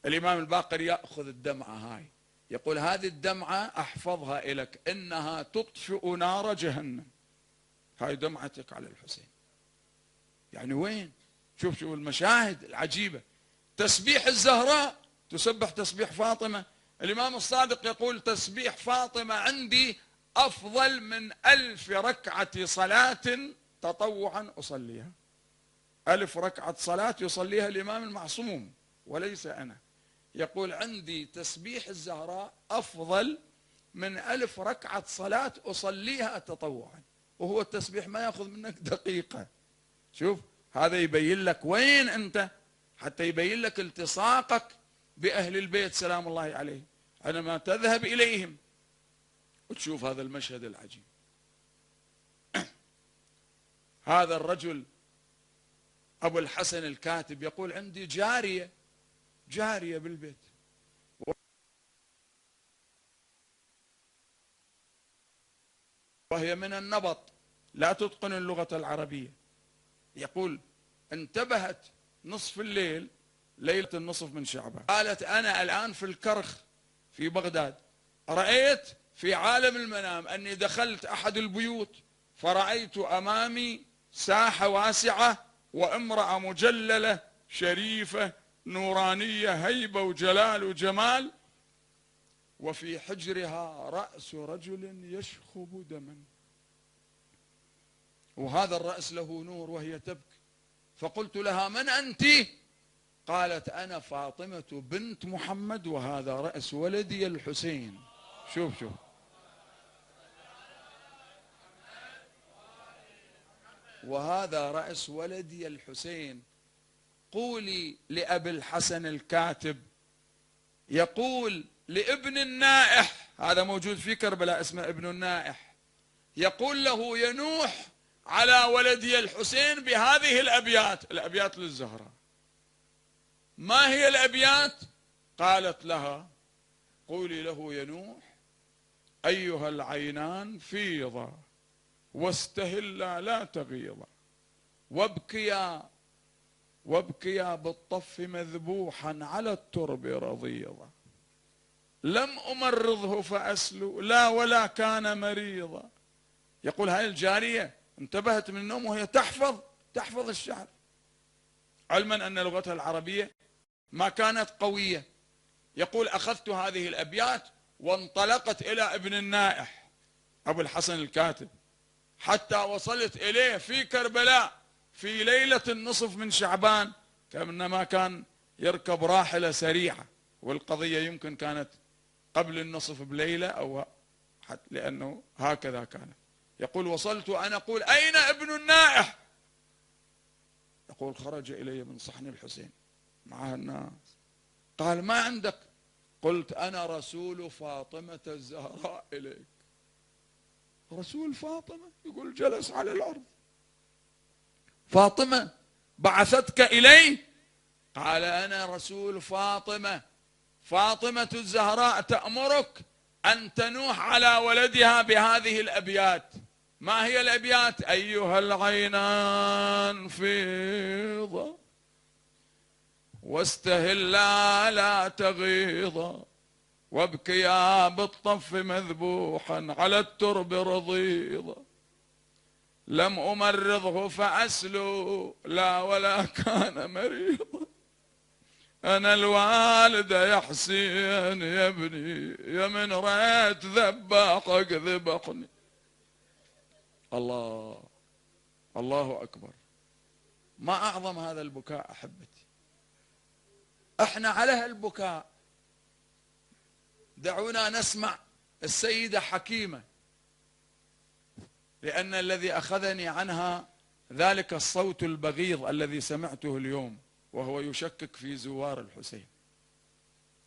الإمام الباقر يأخذ الدمعة هاي يقول هذه الدمعة أحفظها إليك إنها تطفئ نار جهنم. هاي دمعتك على الحسين. يعني وين؟ شوف المشاهد العجيبة. تسبيح الزهراء تسبح تسبيح فاطمة. الإمام الصادق يقول تسبيح فاطمة عندي أفضل من 1000 ركعة صلاة تطوعا أصليها. 1000 ركعة صلاة يصليها الإمام المعصوم وليس أنا. يقول عندي تسبيح الزهراء أفضل من 1000 ركعة صلاة أصليها تطوعا، وهو التسبيح ما يأخذ منك دقيقة. شوف هذا يبين لك وين أنت، حتى يبين لك التصاقك بأهل البيت سلام الله عليه عندما تذهب إليهم وتشوف هذا المشهد العجيب. هذا الرجل أبو الحسن الكاتب يقول عندي جارية بالبيت، وهي من النبط لا تتقن اللغة العربية. يقول انتبهت نصف الليل ليلة النصف من شعبان، قالت أنا الآن في الكرخ في بغداد، رأيت في عالم المنام أني دخلت أحد البيوت فرأيت أمامي ساحة واسعة وامرأة مجللة شريفة نورانية هيبة وجلال وجمال، وفي حجرها رأس رجل يشخب دما، وهذا الرأس له نور وهي تبكي. فقلت لها من أنت؟ قالت أنا فاطمة بنت محمد وهذا رأس ولدي الحسين. شوف وهذا رأس ولدي الحسين. قولي لأبي الحسن الكاتب يقول لابن النائح، هذا موجود في كربلاء اسمه ابن النائح، يقول له: ينوح على ولدي الحسين بهذه الأبيات، الأبيات للزهراء. ما هي الأبيات؟ قالت لها: قولي له ينوح: أيها العينان فيضا واستهلا لا تغيضا، وابكيا بالطف مذبوحا على الترب رضيضا، لم أمرضه فأسلو لا ولا كان مريضا. يقول هاي الجارية انتبهت من النوم وهي تحفظ الشعر، علما أن لغتها العربية ما كانت قوية. يقول: أخذت هذه الأبيات وانطلقت إلى ابن النائح أبو الحسن الكاتب، حتى وصلت إليه في كربلاء في ليلة النصف من شعبان، كأنما كان يركب راحلة سريعة، والقضية يمكن كانت قبل النصف بليلة أو لأنه هكذا كانت. يقول: وصلت أنا أقول: أين ابن النائح؟ يقول: خرج إلي من صحن الحسين معها الناس. قال: ما عندك؟ قلت: أنا رسول فاطمة الزهراء إليك. رسول فاطمة؟ يقول: جلس على الأرض. فاطمة بعثتك إلي؟ قال: أنا رسول فاطمة الزهراء تأمرك أن تنوح على ولدها بهذه الأبيات. ما هي الأبيات؟ أيها العينان فيضا واستهلا لا تغيضا، وابكيا بالطف مذبوحا على الترب رضيضا، لم أمرضه فأسلو لا ولا كان مريضا، أنا الوالد يا حسين يا ابني يا من ريت ذباحك ذبحني. الله أكبر. ما أعظم هذا البكاء أحبتي. احنا على هالبكاء دعونا نسمع السيدة حكيمة، لأن الذي أخذني عنها ذلك الصوت البغيض الذي سمعته اليوم وهو يشكك في زوار الحسين،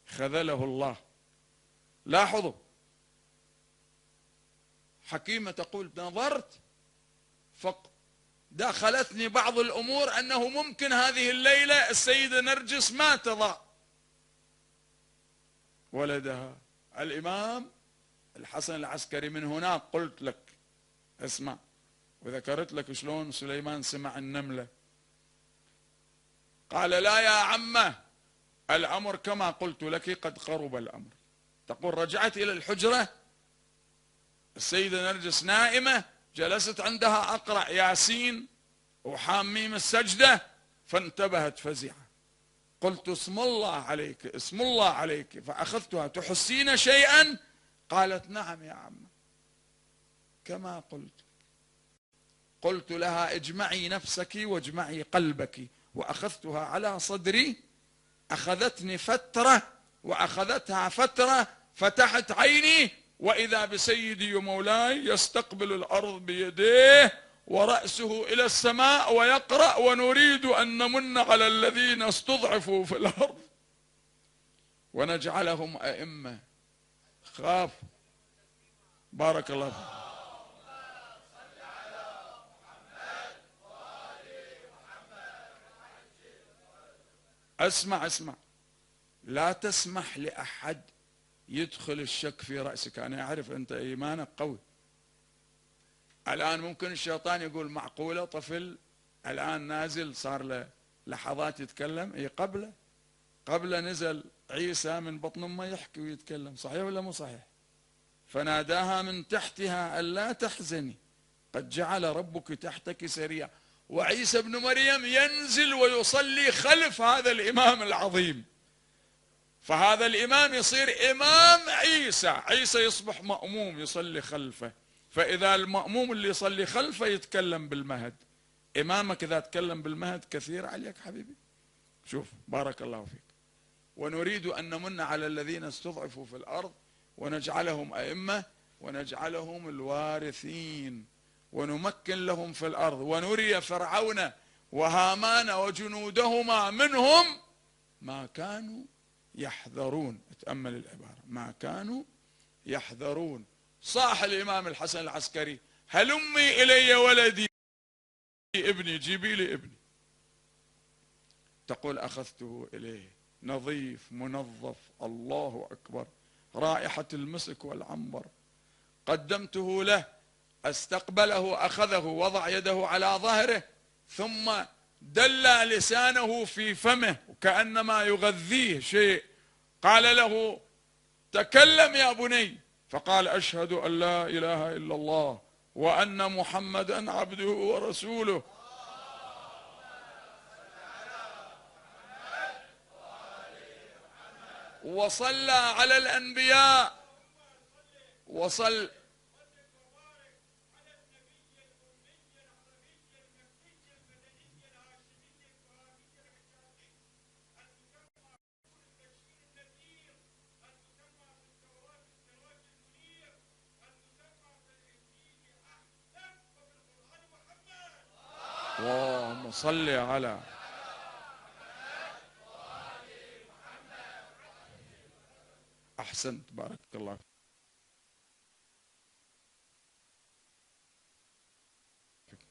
خذله الله. لاحظوا، حكيمة تقول: نظرت فدخلتني بعض الأمور أنه ممكن هذه الليلة السيدة نرجس ما تضع ولدها الإمام الحسن العسكري. من هناك قلت لك اسمع، وذكرت لك شلون سليمان سمع النملة. قال: لا يا عمه، الأمر كما قلت لك قد قرب الأمر. تقول: رجعت إلى الحجرة، السيدة نرجس نائمة، جلست عندها أقرأ ياسين وحاميم السجدة، فانتبهت فزعة. قلت: اسم الله عليك اسم الله عليك، فأخذتها: تحسين شيئا؟ قالت: نعم يا عم كما قلت لها: اجمعي نفسك واجمعي قلبك. وأخذتها على صدري، أخذتني فترة وأخذتها فترة، فتحت عيني وإذا بسيدي ومولاي يستقبل الأرض بيديه ورأسه إلى السماء ويقرأ: ونريد أن نمن على الذين استضعفوا في الأرض ونجعلهم أئمة. خاف. بارك الله فيك. اسمع، لا تسمح لأحد يدخل الشك في رأسك. أنا أعرف أنت إيمانك قوي. الآن ممكن الشيطان يقول: معقولة طفل الآن نازل صار له لحظات يتكلم؟ إيه، قبل نزل عيسى من بطن أمه يحكي ويتكلم، صحيح ولا مو صحيح؟ فناداها من تحتها ألا تحزني قد جعل ربك تحتك سريعا. وعيسى ابن مريم ينزل ويصلي خلف هذا الإمام العظيم، فهذا الإمام يصير إمام عيسى يصبح مأموم يصلي خلفه. فإذا المأموم اللي يصلي خلفه يتكلم بالمهد، إمامك إذا تكلم بالمهد كثير عليك حبيبي. شوف، بارك الله فيك. ونريد أن نمن على الذين استضعفوا في الأرض ونجعلهم أئمة ونجعلهم الوارثين ونمكن لهم في الأرض ونري فرعون وهامان وجنودهما منهم ما كانوا يحذرون، تأمل العبارة، ما كانوا يحذرون. صاح الإمام الحسن العسكري: هلمي إلي ولدي ابني، جيبي لي ابني. تقول: أخذته إليه نظيف منظف، الله أكبر، رائحة المسك والعنبر. قدمته له، استقبله، أخذه، وضع يده على ظهره، ثم دل لسانه في فمه وكأنما يغذيه شيء. قال له: تكلم يا بني. فقال: أشهد أن لا إله إلا الله وأن محمدا عبده ورسوله. وصلى على الأنبياء وصل اللهم صل على أحسنت، بارك الله.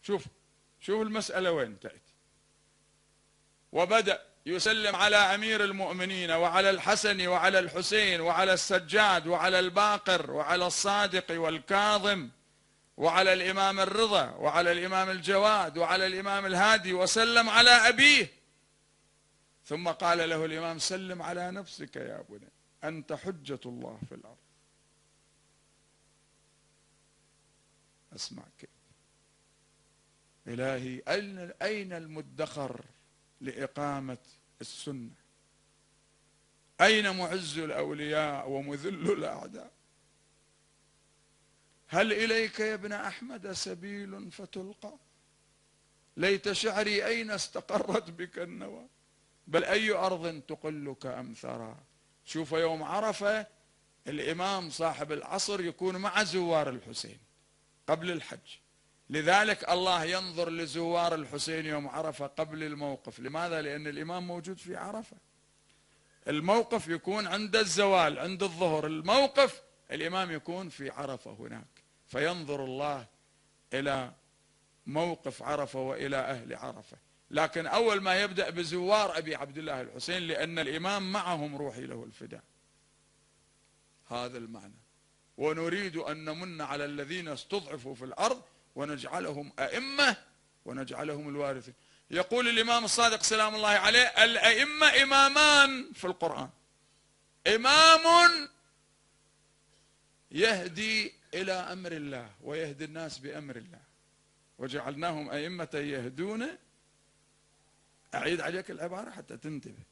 شوف المسألة وين تأتي. وبدأ يسلم على أمير المؤمنين وعلى الحسن وعلى الحسين وعلى السجاد وعلى الباقر وعلى الصادق والكاظم وعلى الإمام الرضا وعلى الإمام الجواد وعلى الإمام الهادي، وسلم على أبيه. ثم قال له الإمام: سلم على نفسك يا بني، أنت حجة الله في الأرض. أسمع كيف. إلهي، أين المدخر لإقامة السنة؟ أين معز الأولياء ومذل الأعداء؟ هل إليك يا ابن أحمد سبيل فتلقى؟ ليت شعري أين استقرت بك النوى، بل أي أرض تقلك أمثرا. شوف يوم عرفة الإمام صاحب العصر يكون مع زوار الحسين قبل الحج، لذلك الله ينظر لزوار الحسين يوم عرفة قبل الموقف. لماذا؟ لأن الإمام موجود في عرفة. الموقف يكون عند الزوال، عند الظهر، الموقف الإمام يكون في عرفة هناك، فينظر الله إلى موقف عرفة وإلى أهل عرفة. لكن أول ما يبدأ بزوار أبي عبد الله الحسين، لأن الإمام معهم روحي له الفداء. هذا المعنى. ونريد أن نمن على الذين استضعفوا في الأرض ونجعلهم أئمة ونجعلهم الوارثين. يقول الإمام الصادق سلام الله عليه: الأئمة إمامان في القرآن، إمام يهدي إلى أمر الله ويهدي الناس بأمر الله، وجعلناهم أئمة يهدون. أعيد عليك العبارة حتى تنتبه.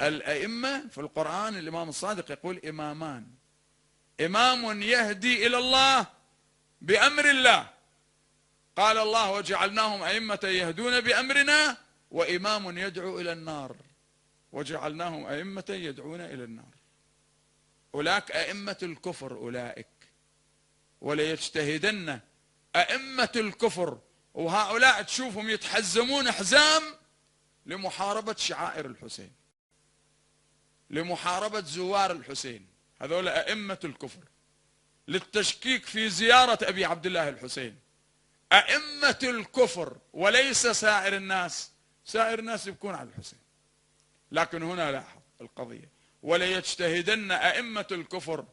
الأئمة في القرآن الإمام الصادق يقول إمامان: إمام يهدي إلى الله بأمر الله، قال الله: وجعلناهم أئمة يهدون بأمرنا، وإمام يدعو إلى النار، وجعلناهم أئمة يدعون إلى النار. أولئك أئمة الكفر أولئك، وليجتهدن أئمة الكفر. وهؤلاء تشوفهم يتحزمون حزام لمحاربة شعائر الحسين، لمحاربة زوار الحسين. هذول أئمة الكفر، للتشكيك في زيارة أبي عبد الله الحسين. أئمة الكفر، وليس سائر الناس. سائر الناس يبكون على الحسين، لكن هنا لاحظ القضية: وليجتهدن أئمة الكفر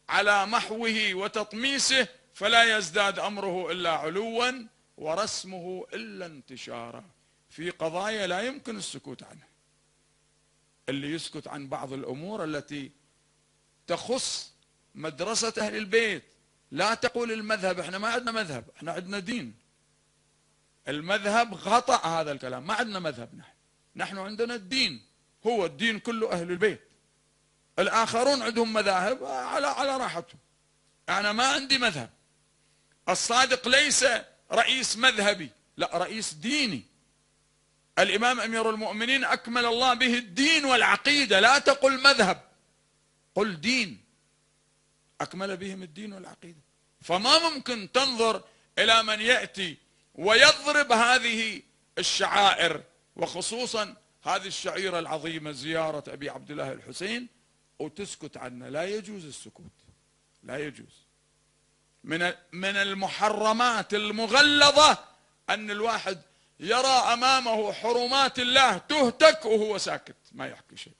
على محوه وتطميسه، فلا يزداد أمره إلا علوا ورسمه إلا انتشارا. في قضايا لا يمكن السكوت عنها. اللي يسكت عن بعض الأمور التي تخص مدرسة أهل البيت. لا تقول المذهب، احنا ما عندنا مذهب، احنا عندنا دين. المذهب خطأ هذا الكلام، ما عندنا مذهب. نحن عندنا الدين، هو الدين كله أهل البيت. الآخرون عندهم مذاهب على راحتهم. أنا ما عندي مذهب. الصادق ليس رئيس مذهبي، لا، رئيس ديني. الإمام أمير المؤمنين أكمل الله به الدين والعقيدة. لا تقل مذهب، قل دين. أكمل بهم الدين والعقيدة. فما ممكن تنظر إلى من يأتي ويضرب هذه الشعائر، وخصوصا هذه الشعيرة العظيمة زيارة أبي عبد الله الحسين وتسكت عنه. لا يجوز السكوت، لا يجوز. من المحرمات المغلظة أن الواحد يرى أمامه حرمات الله تهتك وهو ساكت ما يحكي شيء.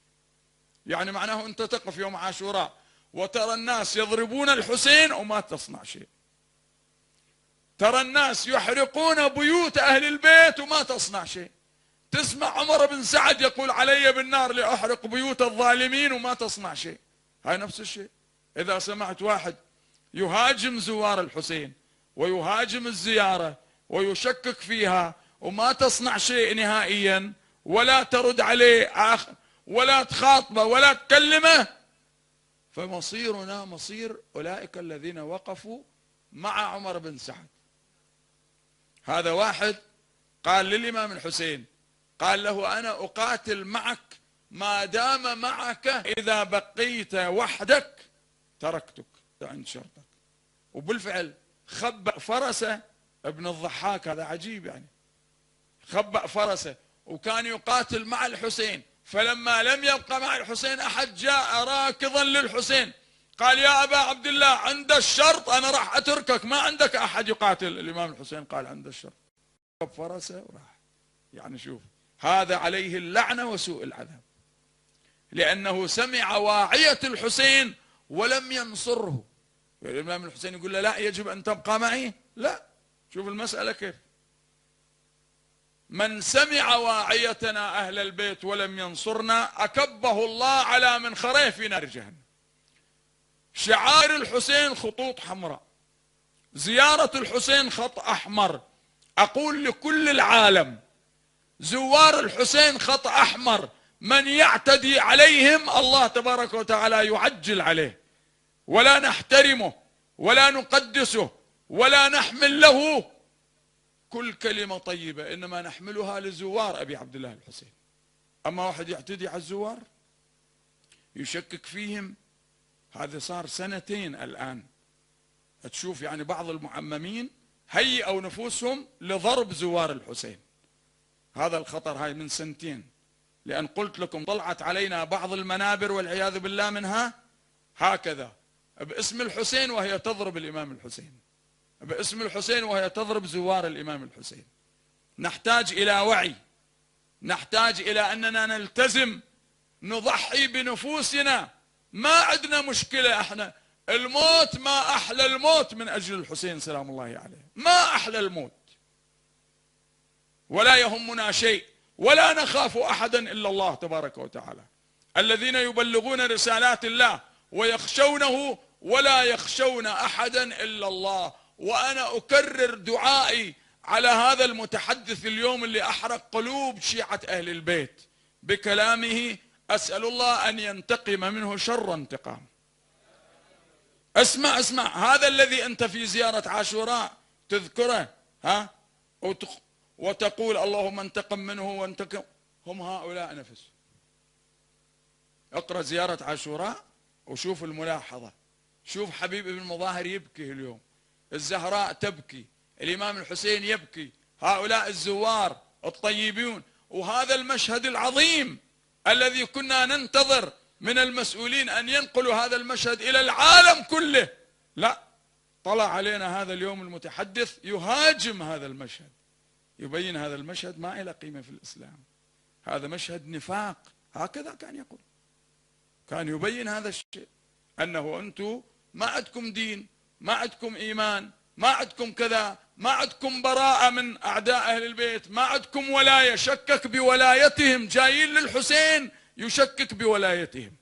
يعني معناه أنت تقف يوم عاشوراء وترى الناس يضربون الحسين وما تصنع شيء، ترى الناس يحرقون بيوت أهل البيت وما تصنع شيء، تسمع عمر بن سعد يقول علي بالنار لأحرق بيوت الظالمين وما تصنع شيء. هاي نفس الشيء. إذا سمعت واحد يهاجم زوار الحسين ويهاجم الزيارة ويشكك فيها وما تصنع شيء نهائيا، ولا ترد عليه ولا تخاطبه ولا تكلمه، فمصيرنا مصير أولئك الذين وقفوا مع عمر بن سعد. هذا واحد قال للإمام الحسين، قال له أنا أقاتل معك ما دام معك، إذا بقيت وحدك تركتك عند شرطك. وبالفعل خبأ فرسه ابن الضحاك، هذا عجيب يعني، خبأ فرسه وكان يقاتل مع الحسين، فلما لم يبقى مع الحسين أحد جاء راكضا للحسين قال يا أبا عبد الله عند الشرط أنا راح أتركك، ما عندك أحد يقاتل. الإمام الحسين قال عند الشرط، خب فرسه وراح. يعني شوف، هذا عليه اللعنة وسوء العذاب، لأنه سمع واعية الحسين ولم ينصره. الإمام الحسين يقول له لا يجب أن تبقى معي، لا. شوف المسألة كيف، من سمع واعيتنا أهل البيت ولم ينصرنا أكبه الله على منخره في نار جهنم. شعائر الحسين خطوط حمراء، زيارة الحسين خط أحمر. أقول لكل العالم زوار الحسين خط أحمر، من يعتدي عليهم الله تبارك وتعالى يعجل عليه، ولا نحترمه ولا نقدسه ولا نحمل له كل كلمة طيبة، إنما نحملها لزوار أبي عبد الله الحسين. أما واحد يعتدي على الزوار يشكك فيهم، هذا صار سنتين الآن. تشوف يعني بعض المعممين هيئوا نفوسهم لضرب زوار الحسين. هذا الخطر هاي من سنتين، لأن قلت لكم طلعت علينا بعض المنابر والعياذ بالله منها هكذا باسم الحسين وهي تضرب الإمام الحسين، باسم الحسين وهي تضرب زوار الإمام الحسين. نحتاج إلى وعي، نحتاج إلى أننا نلتزم، نضحي بنفوسنا. ما عندنا مشكلة احنا، الموت ما أحلى الموت من أجل الحسين سلام الله عليه، ما أحلى الموت، ولا يهمنا شيء ولا نخاف أحدا إلا الله تبارك وتعالى، الذين يبلغون رسالات الله ويخشونه ولا يخشون أحدا إلا الله. وأنا أكرر دعائي على هذا المتحدث اليوم اللي أحرق قلوب شيعة أهل البيت بكلامه، أسأل الله أن ينتقم منه شر انتقام. اسمع اسمع، هذا الذي أنت في زيارة عاشوراء تذكره وتقول اللهم انتقم منه وانتقم، هم هؤلاء نفسهم. اقرأ زيارة عاشوراء وشوف الملاحظة، شوف حبيب ابن مظاهر يبكي اليوم، الزهراء تبكي، الإمام الحسين يبكي، هؤلاء الزوار الطيبون. وهذا المشهد العظيم الذي كنا ننتظر من المسؤولين أن ينقلوا هذا المشهد إلى العالم كله، لا، طلع علينا هذا اليوم المتحدث يهاجم هذا المشهد، يبين هذا المشهد ما له قيمة في الإسلام، هذا مشهد نفاق. هكذا كان يقول، كان يبين هذا الشيء، أنه أنتم ما عندكم دين، ما عندكم إيمان، ما عندكم كذا، ما عندكم براءة من أعداء أهل البيت، ما عندكم ولاية، شكك بولايتهم، جايين للحسين يشكك بولايتهم.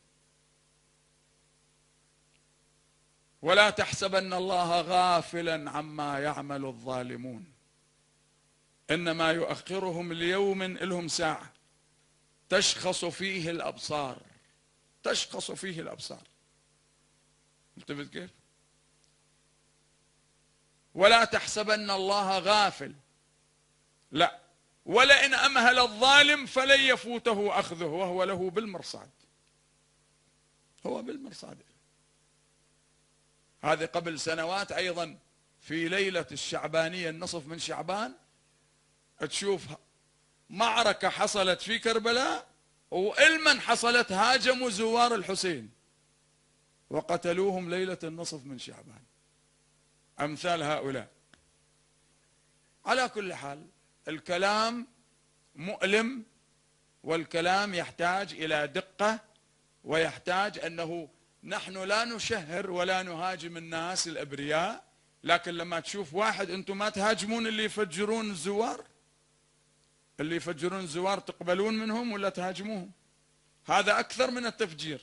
ولا تحسبن الله غافلا عما يعمل الظالمون، إنما يؤخرهم ليوم لهم ساعة تشخص فيه الأبصار، تشخص فيه الأبصار. التفت كيف؟ ولا تحسبن الله غافل، لا، ولئن أمهل الظالم فلن يفوته أخذه وهو له بالمرصاد، هو بالمرصاد. هذه قبل سنوات أيضا في ليلة الشعبانية النصف من شعبان، تشوف معركة حصلت في كربلاء، وإلمن حصلت هاجموا زوار الحسين وقتلوهم ليلة النصف من شعبان، أمثال هؤلاء. على كل حال الكلام مؤلم، والكلام يحتاج إلى دقة، ويحتاج أنه نحن لا نشهر ولا نهاجم الناس الأبرياء، لكن لما تشوف واحد، أنتم ما تهاجمون اللي يفجرون الزوار؟ اللي يفجرون الزوار تقبلون منهم ولا تهاجموهم؟ هذا أكثر من التفجير،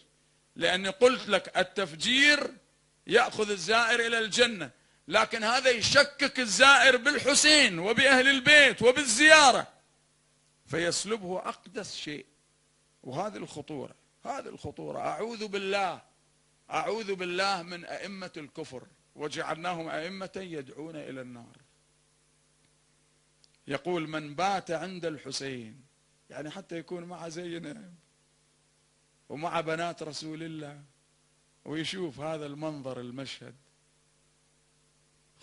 لأني قلت لك التفجير يأخذ الزائر إلى الجنة، لكن هذا يشكك الزائر بالحسين وبأهل البيت وبالزيارة، فيسلبه أقدس شيء. وهذه الخطورة، هذه الخطورة. أعوذ بالله من أئمة الكفر، وجعلناهم أئمة يدعون إلى النار. يقول من بات عند الحسين، يعني حتى يكون مع زينب ومع بنات رسول الله، ويشوف هذا المنظر المشهد،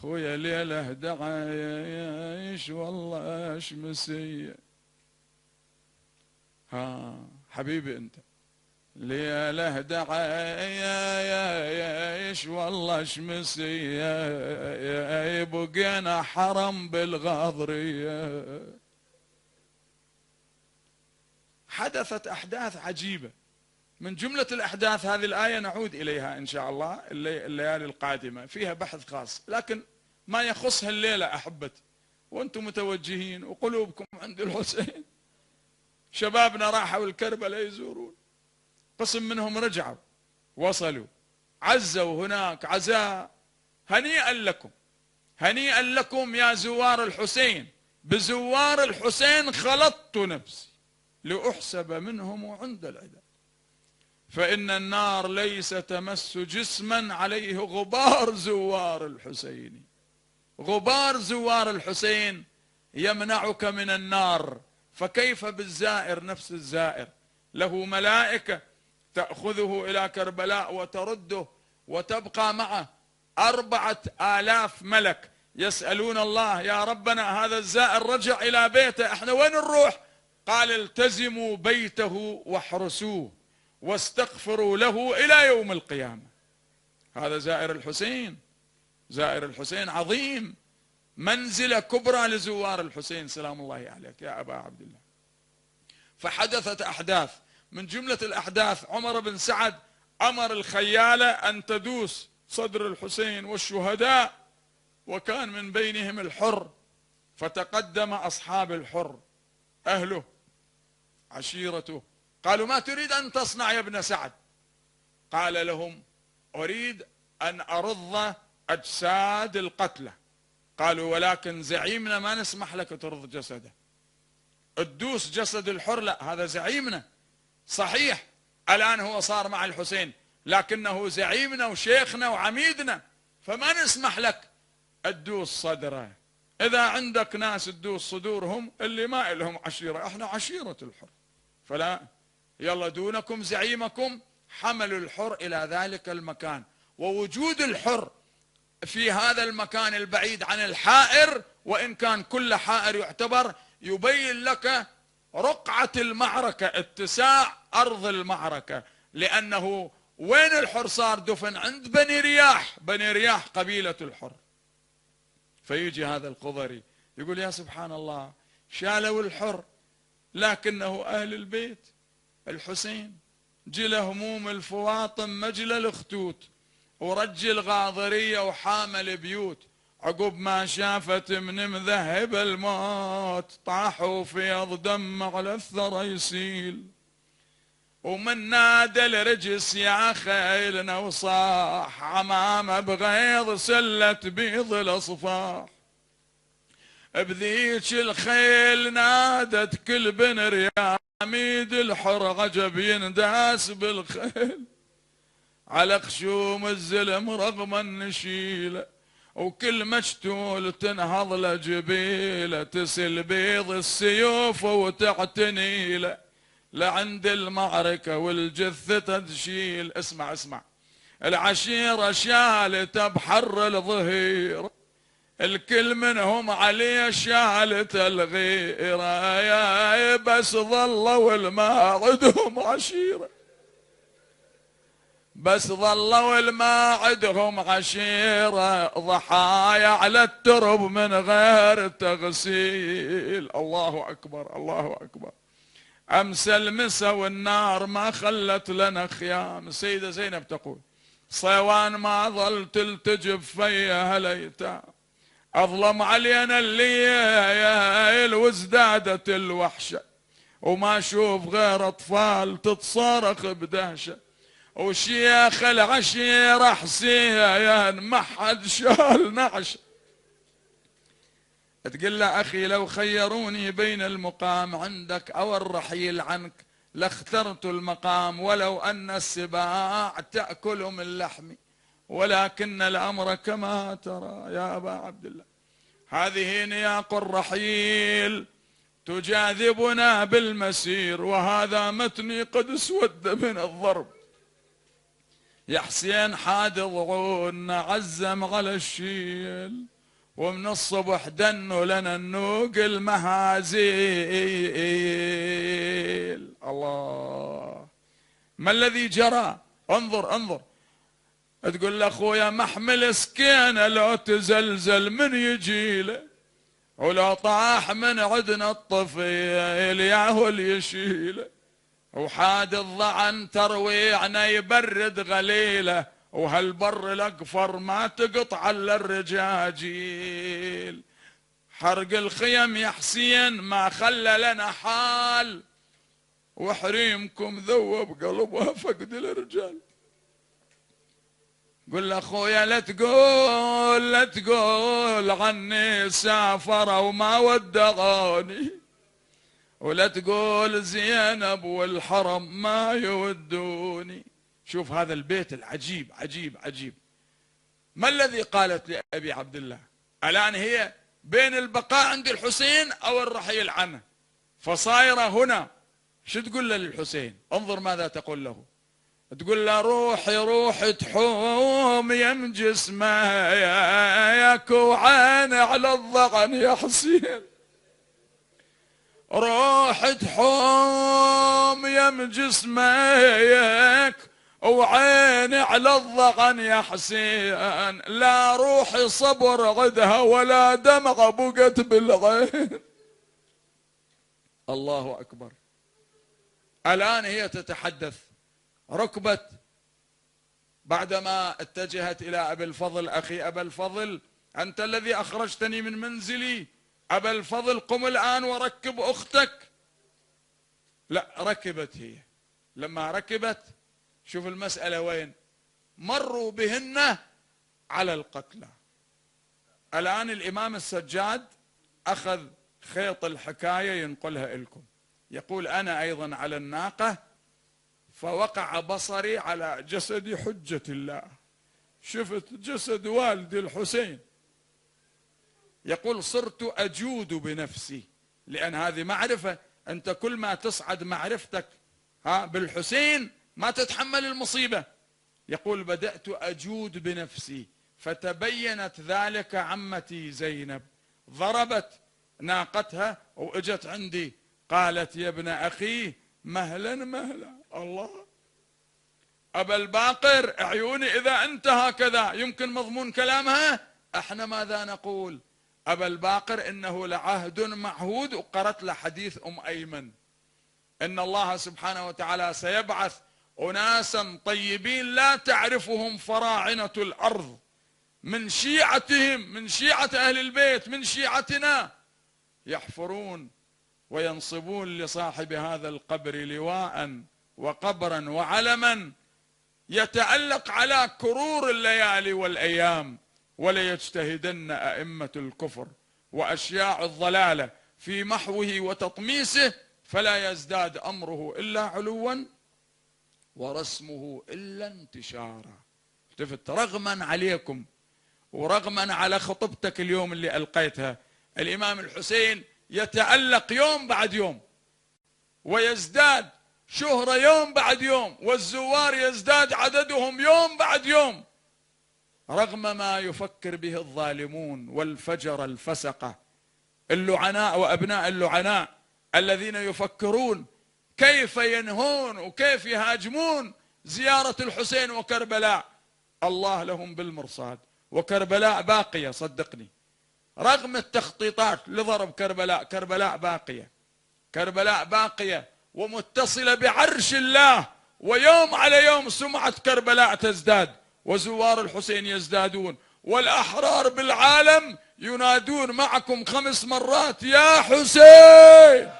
خويا ليلة دعايش والله اشمسية، حبيبي انت، ليلة دعايش والله اشمسية، بقينا حرم بالغاضرية. حدثت أحداث عجيبة. من جملة الأحداث هذه الآية نعود إليها إن شاء الله الليالي القادمة، فيها بحث خاص، لكن ما يخصها الليلة أحبتي، وأنتم متوجهين وقلوبكم عند الحسين. شبابنا راحوا الكربلاء يزورون، قسم منهم رجعوا وصلوا عزوا هناك عزاء. هنيئا لكم، هنيئا لكم يا زوار الحسين، بزوار الحسين خلطت نفسي لأحسب منهم عند العداء، فإن النار ليس تمس جسما عليه غبار زوار الحسين. غبار زوار الحسين يمنعك من النار، فكيف بالزائر؟ نفس الزائر له ملائكة تأخذه إلى كربلاء وترده، وتبقى معه 4000 ملك يسألون الله يا ربنا هذا الزائر رجع إلى بيته، احنا وين نروح؟ قال التزموا بيته واحرسوه واستغفروا له إلى يوم القيامة. هذا زائر الحسين، زائر الحسين عظيم، منزلة كبرى لزوار الحسين سلام الله عليك يا أبا عبد الله. فحدثت أحداث، من جملة الأحداث عمر بن سعد أمر الخيالة أن تدوس صدر الحسين والشهداء، وكان من بينهم الحر، فتقدم أصحاب الحر أهله عشيرته، قالوا ما تريد أن تصنع يا ابن سعد؟ قال لهم أريد أن أرض أجساد القتلى. قالوا ولكن زعيمنا ما نسمح لك ترض جسده، تدوس جسد الحر، لا هذا زعيمنا، صحيح الآن هو صار مع الحسين لكنه زعيمنا وشيخنا وعميدنا، فما نسمح لك تدوس صدره. إذا عندك ناس تدوس صدورهم اللي ما لهم عشيرة، احنا عشيرة الحر، فلا، يلا دونكم زعيمكم. حملوا الحر إلى ذلك المكان، ووجود الحر في هذا المكان البعيد عن الحائر، وإن كان كل حائر يعتبر، يبين لك رقعة المعركة، اتساع أرض المعركة، لأنه وين الحر صار دفن؟ عند بني رياح، بني رياح قبيلة الحر. فيجي هذا الخضري يقول يا سبحان الله، شالوا الحر لكنه أهل البيت الحسين، جل هموم الفواطم مجل الخطوت، ورج الغاضرية وحامل بيوت، عقب ما شافت من مذهب الموت، طاحوا فيض دم على الثرى يسيل، ومن نادى الرجس يا خيلنا وصاح، عمامة بغيظ سلت بيض الاصفاح، بذيك الخيل نادت كل بن رياح، عميد الحر عجب ينداس بالخيل، على خشوم الزلم رغم النشيله، وكل مشتول تنهض له جبيله، تسل بيض السيوف وتعتني له، لعند المعركة والجثة تشيل. اسمع اسمع، العشيرة شالت بحر الظهير، الكل منهم عليه شالت الغيرة، يا بس ظلوا الما عندهم عشيرة، بس ظلوا الما عندهم عشيرة، ضحايا على الترب من غير تغسيل. الله أكبر الله أكبر. أمس المسا والنار ما خلت لنا خيام. السيدة زينب تقول صيوان ما ظل تلتجف فيا هالأيتام، أظلم علينا الليل وازدادت الوحشة، وما أشوف غير أطفال تتصارخ بدهشة، وشيخ العشيرة حسين ما حد شال نعش. تقول له أخي لو خيروني بين المقام عندك أو الرحيل عنك لاخترت المقام، ولو أن السباع تأكل من لحمي، ولكن الأمر كما ترى يا أبا عبد الله. هذه نياق الرحيل تجاذبنا بالمسير، وهذا متني قد اسود من الضرب. يا حسين حاد ضعون عزم على الشيل، ومن الصبح دنوا لنا النوق المهازيل. الله، ما الذي جرى؟ انظر انظر. تقول لاخويا محمل سكينه لو تزلزل من يجيله، ولو طاح من عدنا الطفيل ياهو اللي يشيله، وحاد الضعن ترويعنا يبرد غليله، وهالبر الاقفر ما تقطع الا الرجاجيل. حرق الخيم يا حسين ما خلى لنا حال، وحريمكم ذوب قلبها فقد الرجال. قل اخويا لا تقول لا تقول عني سافر وما ودغوني، ولا تقول زينب والحرم ما يودوني. شوف هذا البيت العجيب عجيب عجيب. ما الذي قالت لأبي عبد الله؟ الآن هي بين البقاء عند الحسين أو الرحيل عنه، فصايرة هنا. شو تقول له للحسين؟ انظر ماذا تقول له. تقول له روحي روحي تحوم يم جسمه ياك، وعين على الضغن يا حسين، روح تحوم يم جسمك، وعيني على الضغن يا حسين، لا روحي صبر عدها ولا دمعة بقت بالعين. الله أكبر. الآن هي تتحدث، ركبت بعدما اتجهت إلى أبي الفضل. أخي أبا الفضل، أنت الذي أخرجتني من منزلي، أبا الفضل قم الآن وركب أختك. لا، ركبت هي. لما ركبت شوف المسألة وين، مروا بهن على القتلى. الآن الإمام السجاد أخذ خيط الحكاية ينقلها لكم. يقول أنا أيضا على الناقة، فوقع بصري على جسد حجة الله، شفت جسد والدي الحسين. يقول صرت أجود بنفسي، لأن هذه معرفة، أنت كل ما تصعد معرفتك بالحسين ما تتحمل المصيبة. يقول بدأت أجود بنفسي، فتبينت ذلك عمتي زينب، ضربت ناقتها وإجت عندي قالت يا ابن أخي مهلا مهلا. الله، أبا الباقر عيوني إذا أنت هكذا يمكن مضمون كلامها، احنا ماذا نقول؟ أبا الباقر إنه لعهد معهود، وقرأت له حديث أيمن إن الله سبحانه وتعالى سيبعث أناسا طيبين لا تعرفهم فراعنة الأرض، من شيعتهم، من شيعة أهل البيت، من شيعتنا، يحفرون وينصبون لصاحب هذا القبر لواء وقبرا وعلما يتألق على كرور الليالي والأيام، وليجتهدن أئمة الكفر وأشياع الضلالة في محوه وتطميسه، فلا يزداد أمره إلا علوا ورسمه إلا انتشارا. التفت، رغما عليكم ورغما على خطبتك اليوم اللي ألقيتها، الإمام الحسين يتألق يوم بعد يوم، ويزداد شهرة يوم بعد يوم، والزوار يزداد عددهم يوم بعد يوم. رغم ما يفكر به الظالمون والفجر الفسقة اللعناء وأبناء اللعناء الذين يفكرون كيف ينهون وكيف يهاجمون زيارة الحسين وكربلاء. الله لهم بالمرصاد، وكربلاء باقية صدقني، رغم التخطيطات لضرب كربلاء، كربلاء باقية، كربلاء باقية ومتصلة بعرش الله، ويوم على يوم سمعة كربلاء تزداد وزوار الحسين يزدادون، والأحرار بالعالم ينادون معكم 5 مرات: يا حسين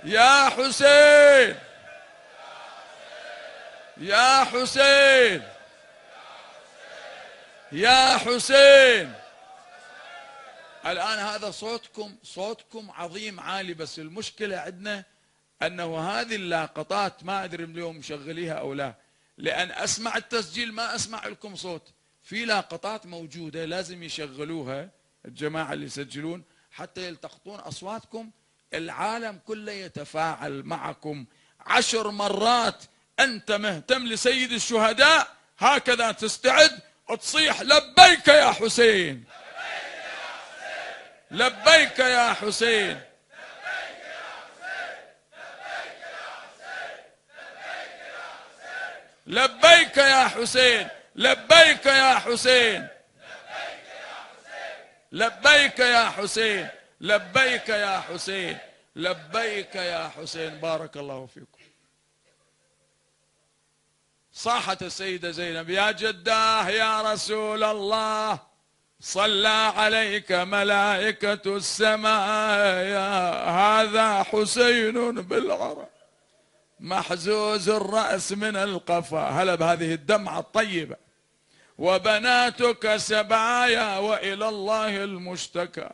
يا حسين يا حسين يا حسين. الآن هذا صوتكم عظيم عالي، بس المشكلة عندنا أنه هذه اللقطات ما أدري اليوم مشغليها أو لا، لأن أسمع التسجيل ما أسمع لكم صوت. في لقطات موجودة لازم يشغلوها الجماعة اللي يسجلون حتى يلتقطون أصواتكم، العالم كله يتفاعل معكم 10 مرات. أنت مهتم لسيد الشهداء، هكذا تستعد وتصيح: لبيك يا حسين، لبيك يا حسين، لبيك يا حسين، لبيك يا حسين، لبيك يا حسين، لبيك يا حسين، لبيك يا حسين. بارك الله فيكم. صاحت السيدة زينب: يا جداه يا رسول الله، صلى عليك ملائكة السماء، هذا حسين بالعرى محزوز الرأس من القفا. هلا بهذه الدمعة الطيبة. وبناتك سبايا وإلى الله المشتكى.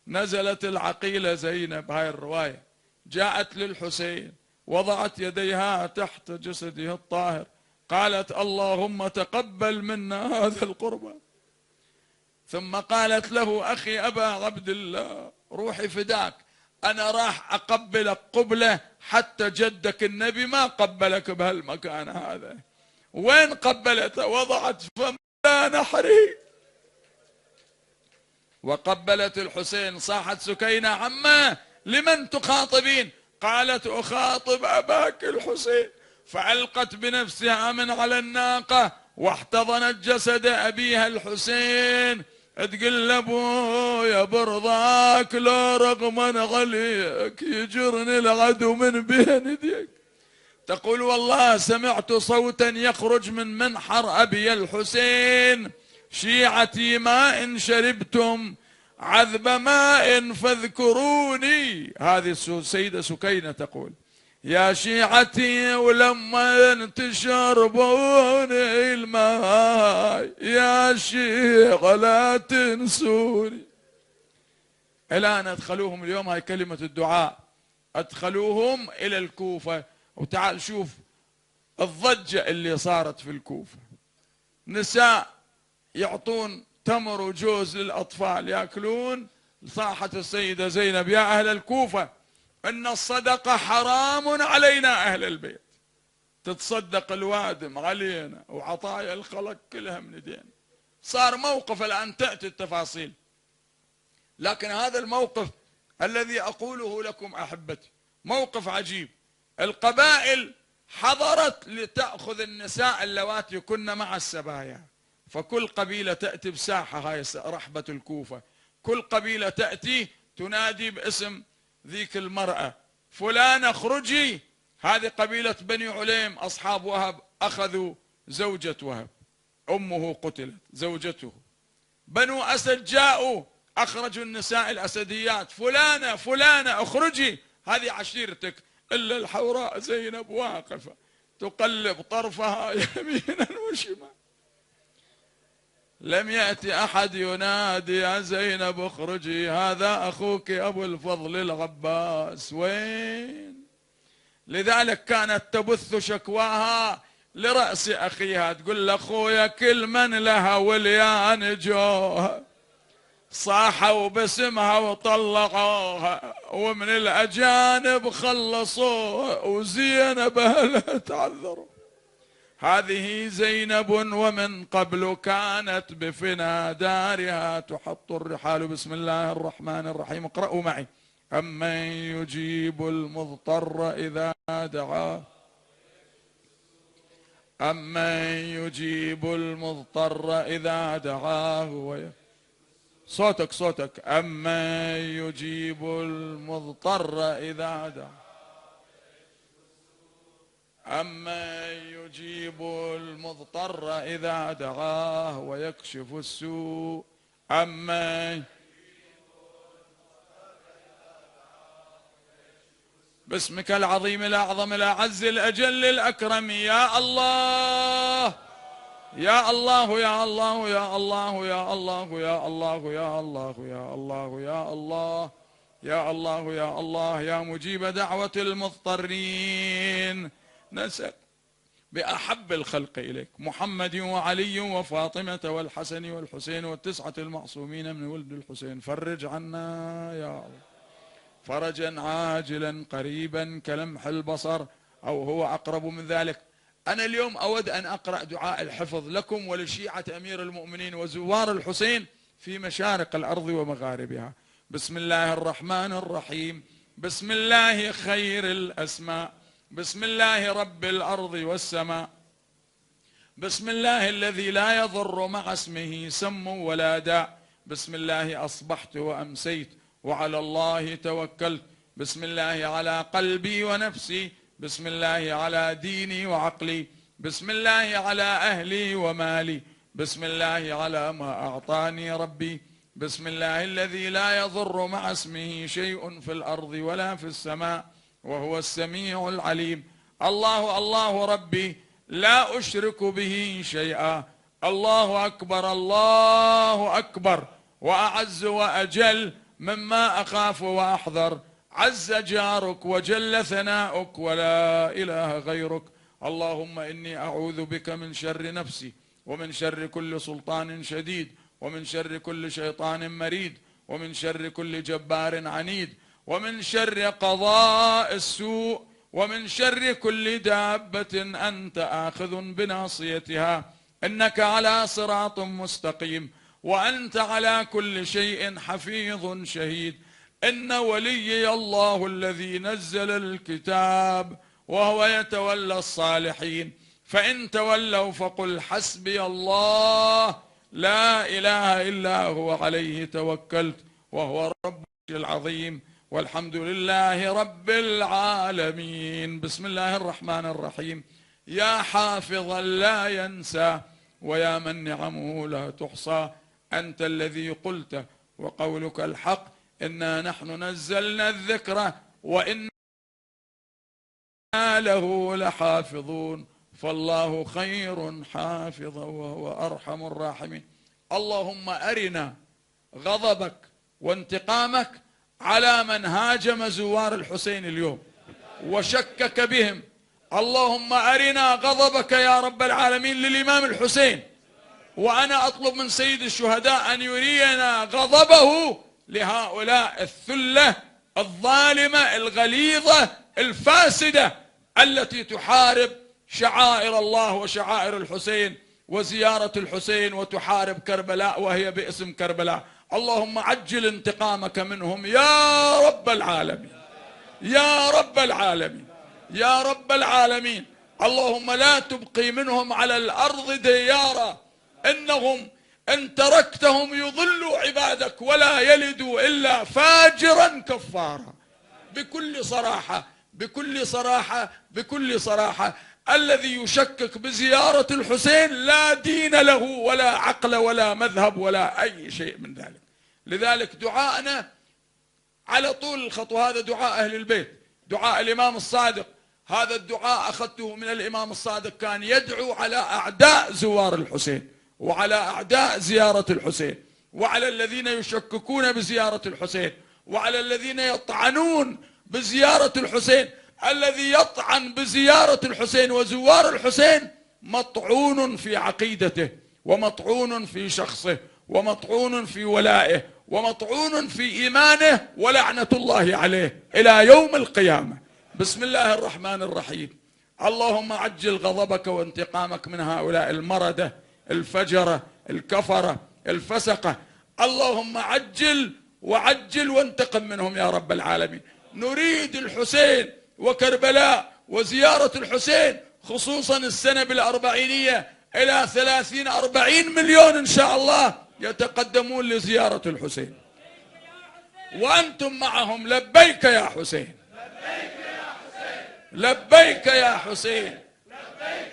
نزلت العقيلة زينب، هاي الرواية، جاءت للحسين وضعت يديها تحت جسده الطاهر، قالت: اللهم تقبل منا هذا القربان. ثم قالت له: أخي أبا عبد الله، روحي فداك، أنا راح أقبلك قبلة حتى جدك النبي ما قبلك بهالمكان هذا. وين قبلته؟ وضعت فمها نحري وقبلت الحسين. صاحت سكينة: عمه لمن تخاطبين؟ قالت: أخاطب أباك الحسين. فألقت بنفسها من على الناقة واحتضنت جسد أبيها الحسين، تقول له: ابويا برضاك لو رغما عليك يجرني العدو من بين يديك. تقول: والله سمعت صوتا يخرج من منحر أبي الحسين: شيعتي ما إن شربتم عذب ماء فاذكروني. هذه السيدة سكينة تقول: يا شيعتي ولما تشربون الماء يا شيخ لا تنسوني. الآن أدخلوهم اليوم، هاي كلمة الدعاء، أدخلوهم إلى الكوفة. وتعال شوف الضجة اللي صارت في الكوفة، نساء يعطون تمر وجوز للأطفال يأكلون. صاحت السيدة زينب: يا أهل الكوفة، إن الصدقة حرام علينا أهل البيت، تتصدق الوادم علينا وعطايا الخلق كلها من يدين. صار موقف، الآن تأتي التفاصيل، لكن هذا الموقف الذي أقوله لكم أحبتي موقف عجيب. القبائل حضرت لتأخذ النساء اللواتي كن مع السبايا، فكل قبيلة تأتي بساحة، هاي رحبة الكوفة، كل قبيلة تأتي تنادي باسم ذيك المرأة: فلان اخرجي. هذه قبيلة بني عليم أصحاب وهب، أخذوا زوجة وهب، أمه قتلت زوجته. بنو أسد جاءوا أخرجوا النساء الأسديات: فلانة فلانة اخرجي، هذه عشيرتك. إلا الحوراء زينب واقفة تقلب طرفها يمينا وشمالا. لم يأتي أحد ينادي: يا زينب اخرجي، هذا أخوك أبو الفضل العباس، وين؟ لذلك كانت تبث شكواها لرأس أخيها، تقول له: أخويا كل من لها وليان جوها صاحوا باسمها وطلعوها، ومن الأجانب خلصوها، وزينب أهلها تعذروا. هذه زينب ومن قبل كانت بفنا دارها تحط الرحال. بسم الله الرحمن الرحيم، اقرأوا معي. أمن يجيب المضطر إذا دعاه، أمن يجيب المضطر إذا دعاه صوتك صوتك. أمن يجيب المضطر إذا دعاه، أمن يجيب المضطر إذا دعاه ويكشف السوء. أمن باسمك العظيم الأعظم الأعز الأجل الأكرم يا الله يا الله يا الله يا الله يا الله يا الله يا الله يا الله يا الله يا الله يا الله يا مجيب دعوة المضطرين، نسأل بأحب الخلق إليك محمد وعلي وفاطمة والحسن والحسين والتسعة المعصومين من ولد الحسين، فرج عنا يا الله فرجا عاجلا قريبا كلمح البصر أو هو أقرب من ذلك. أنا اليوم أود أن أقرأ دعاء الحفظ لكم ولشيعة أمير المؤمنين وزوار الحسين في مشارق الأرض ومغاربها. بسم الله الرحمن الرحيم. بسم الله خير الأسماء، بسم الله رب الأرض والسماء، بسم الله الذي لا يضر مع اسمه سم ولا داء، بسم الله أصبحت وأمسيت وعلى الله توكلت، بسم الله على قلبي ونفسي، بسم الله على ديني وعقلي، بسم الله على أهلي ومالي، بسم الله على ما أعطاني ربي، بسم الله الذي لا يضر مع اسمه شيء في الأرض ولا في السماء وهو السميع العليم. الله الله ربي لا أشرك به شيئا. الله أكبر الله أكبر وأعز وأجل مما أخاف وأحذر، عز جارك وجل ثناؤك ولا إله غيرك. اللهم إني أعوذ بك من شر نفسي ومن شر كل سلطان شديد ومن شر كل شيطان مريد ومن شر كل جبار عنيد ومن شر قضاء السوء ومن شر كل دابة أنت آخذ بناصيتها، إنك على صراط مستقيم وأنت على كل شيء حفيظ شهيد. إن وليي الله الذي نزل الكتاب وهو يتولى الصالحين، فإن تولوا فقل حسبي الله لا إله إلا هو عليه توكلت وهو رب العظيم والحمد لله رب العالمين. بسم الله الرحمن الرحيم. يا حافظا لا ينسى ويا من نعمه لا تحصى، أنت الذي قلت وقولك الحق، إنا نحن نزلنا الذكر وإنا له لحافظون، فالله خير حافظا وهو أرحم الراحمين. اللهم أرنا غضبك وانتقامك على من هاجم زوار الحسين اليوم وشكك بهم. اللهم أرنا غضبك يا رب العالمين للإمام الحسين، وأنا أطلب من سيد الشهداء أن يرينا غضبه لهؤلاء الثلة الظالمة الغليظة الفاسدة التي تحارب شعائر الله وشعائر الحسين وزيارة الحسين وتحارب كربلاء وهي باسم كربلاء. اللهم عجل انتقامك منهم يا رب العالمين يا رب العالمين يا رب العالمين. اللهم لا تبقي منهم على الأرض ديارا، إنهم إن تركتهم يضلوا عبادك ولا يلدوا إلا فاجرا كفارا. بكل صراحة بكل صراحة بكل صراحة، الذي يشكك بزيارة الحسين لا دين له ولا عقل ولا مذهب ولا أي شيء من ذلك. لذلك دعاءنا على طول الخط، هذا دعاء أهل البيت، دعاء الإمام الصادق. هذا الدعاء أخذته من الإمام الصادق، كان يدعو على أعداء زوار الحسين وعلى أعداء زيارة الحسين وعلى الذين يشككون بزيارة الحسين وعلى الذين يطعنون بزيارة الحسين. الذي يطعن بزيارة الحسين وزوار الحسين مطعون في عقيدته ومطعون في شخصه ومطعون في ولائه ومطعون في إيمانه، ولعنة الله عليه إلى يوم القيامة. بسم الله الرحمن الرحيم. اللهم عجل غضبك وانتقامك من هؤلاء المردة الفجرة الكفرة الفسقة، اللهم عجل وعجل وانتقم منهم يا رب العالمين. نريد الحسين وكربلاء وزيارة الحسين، خصوصا السنة بالأربعينية إلى 30-40 مليون إن شاء الله يتقدمون لزيارة الحسين، وأنتم معهم. لبيك يا حسين، لبيك يا حسين، لبيك يا حسين، لبيك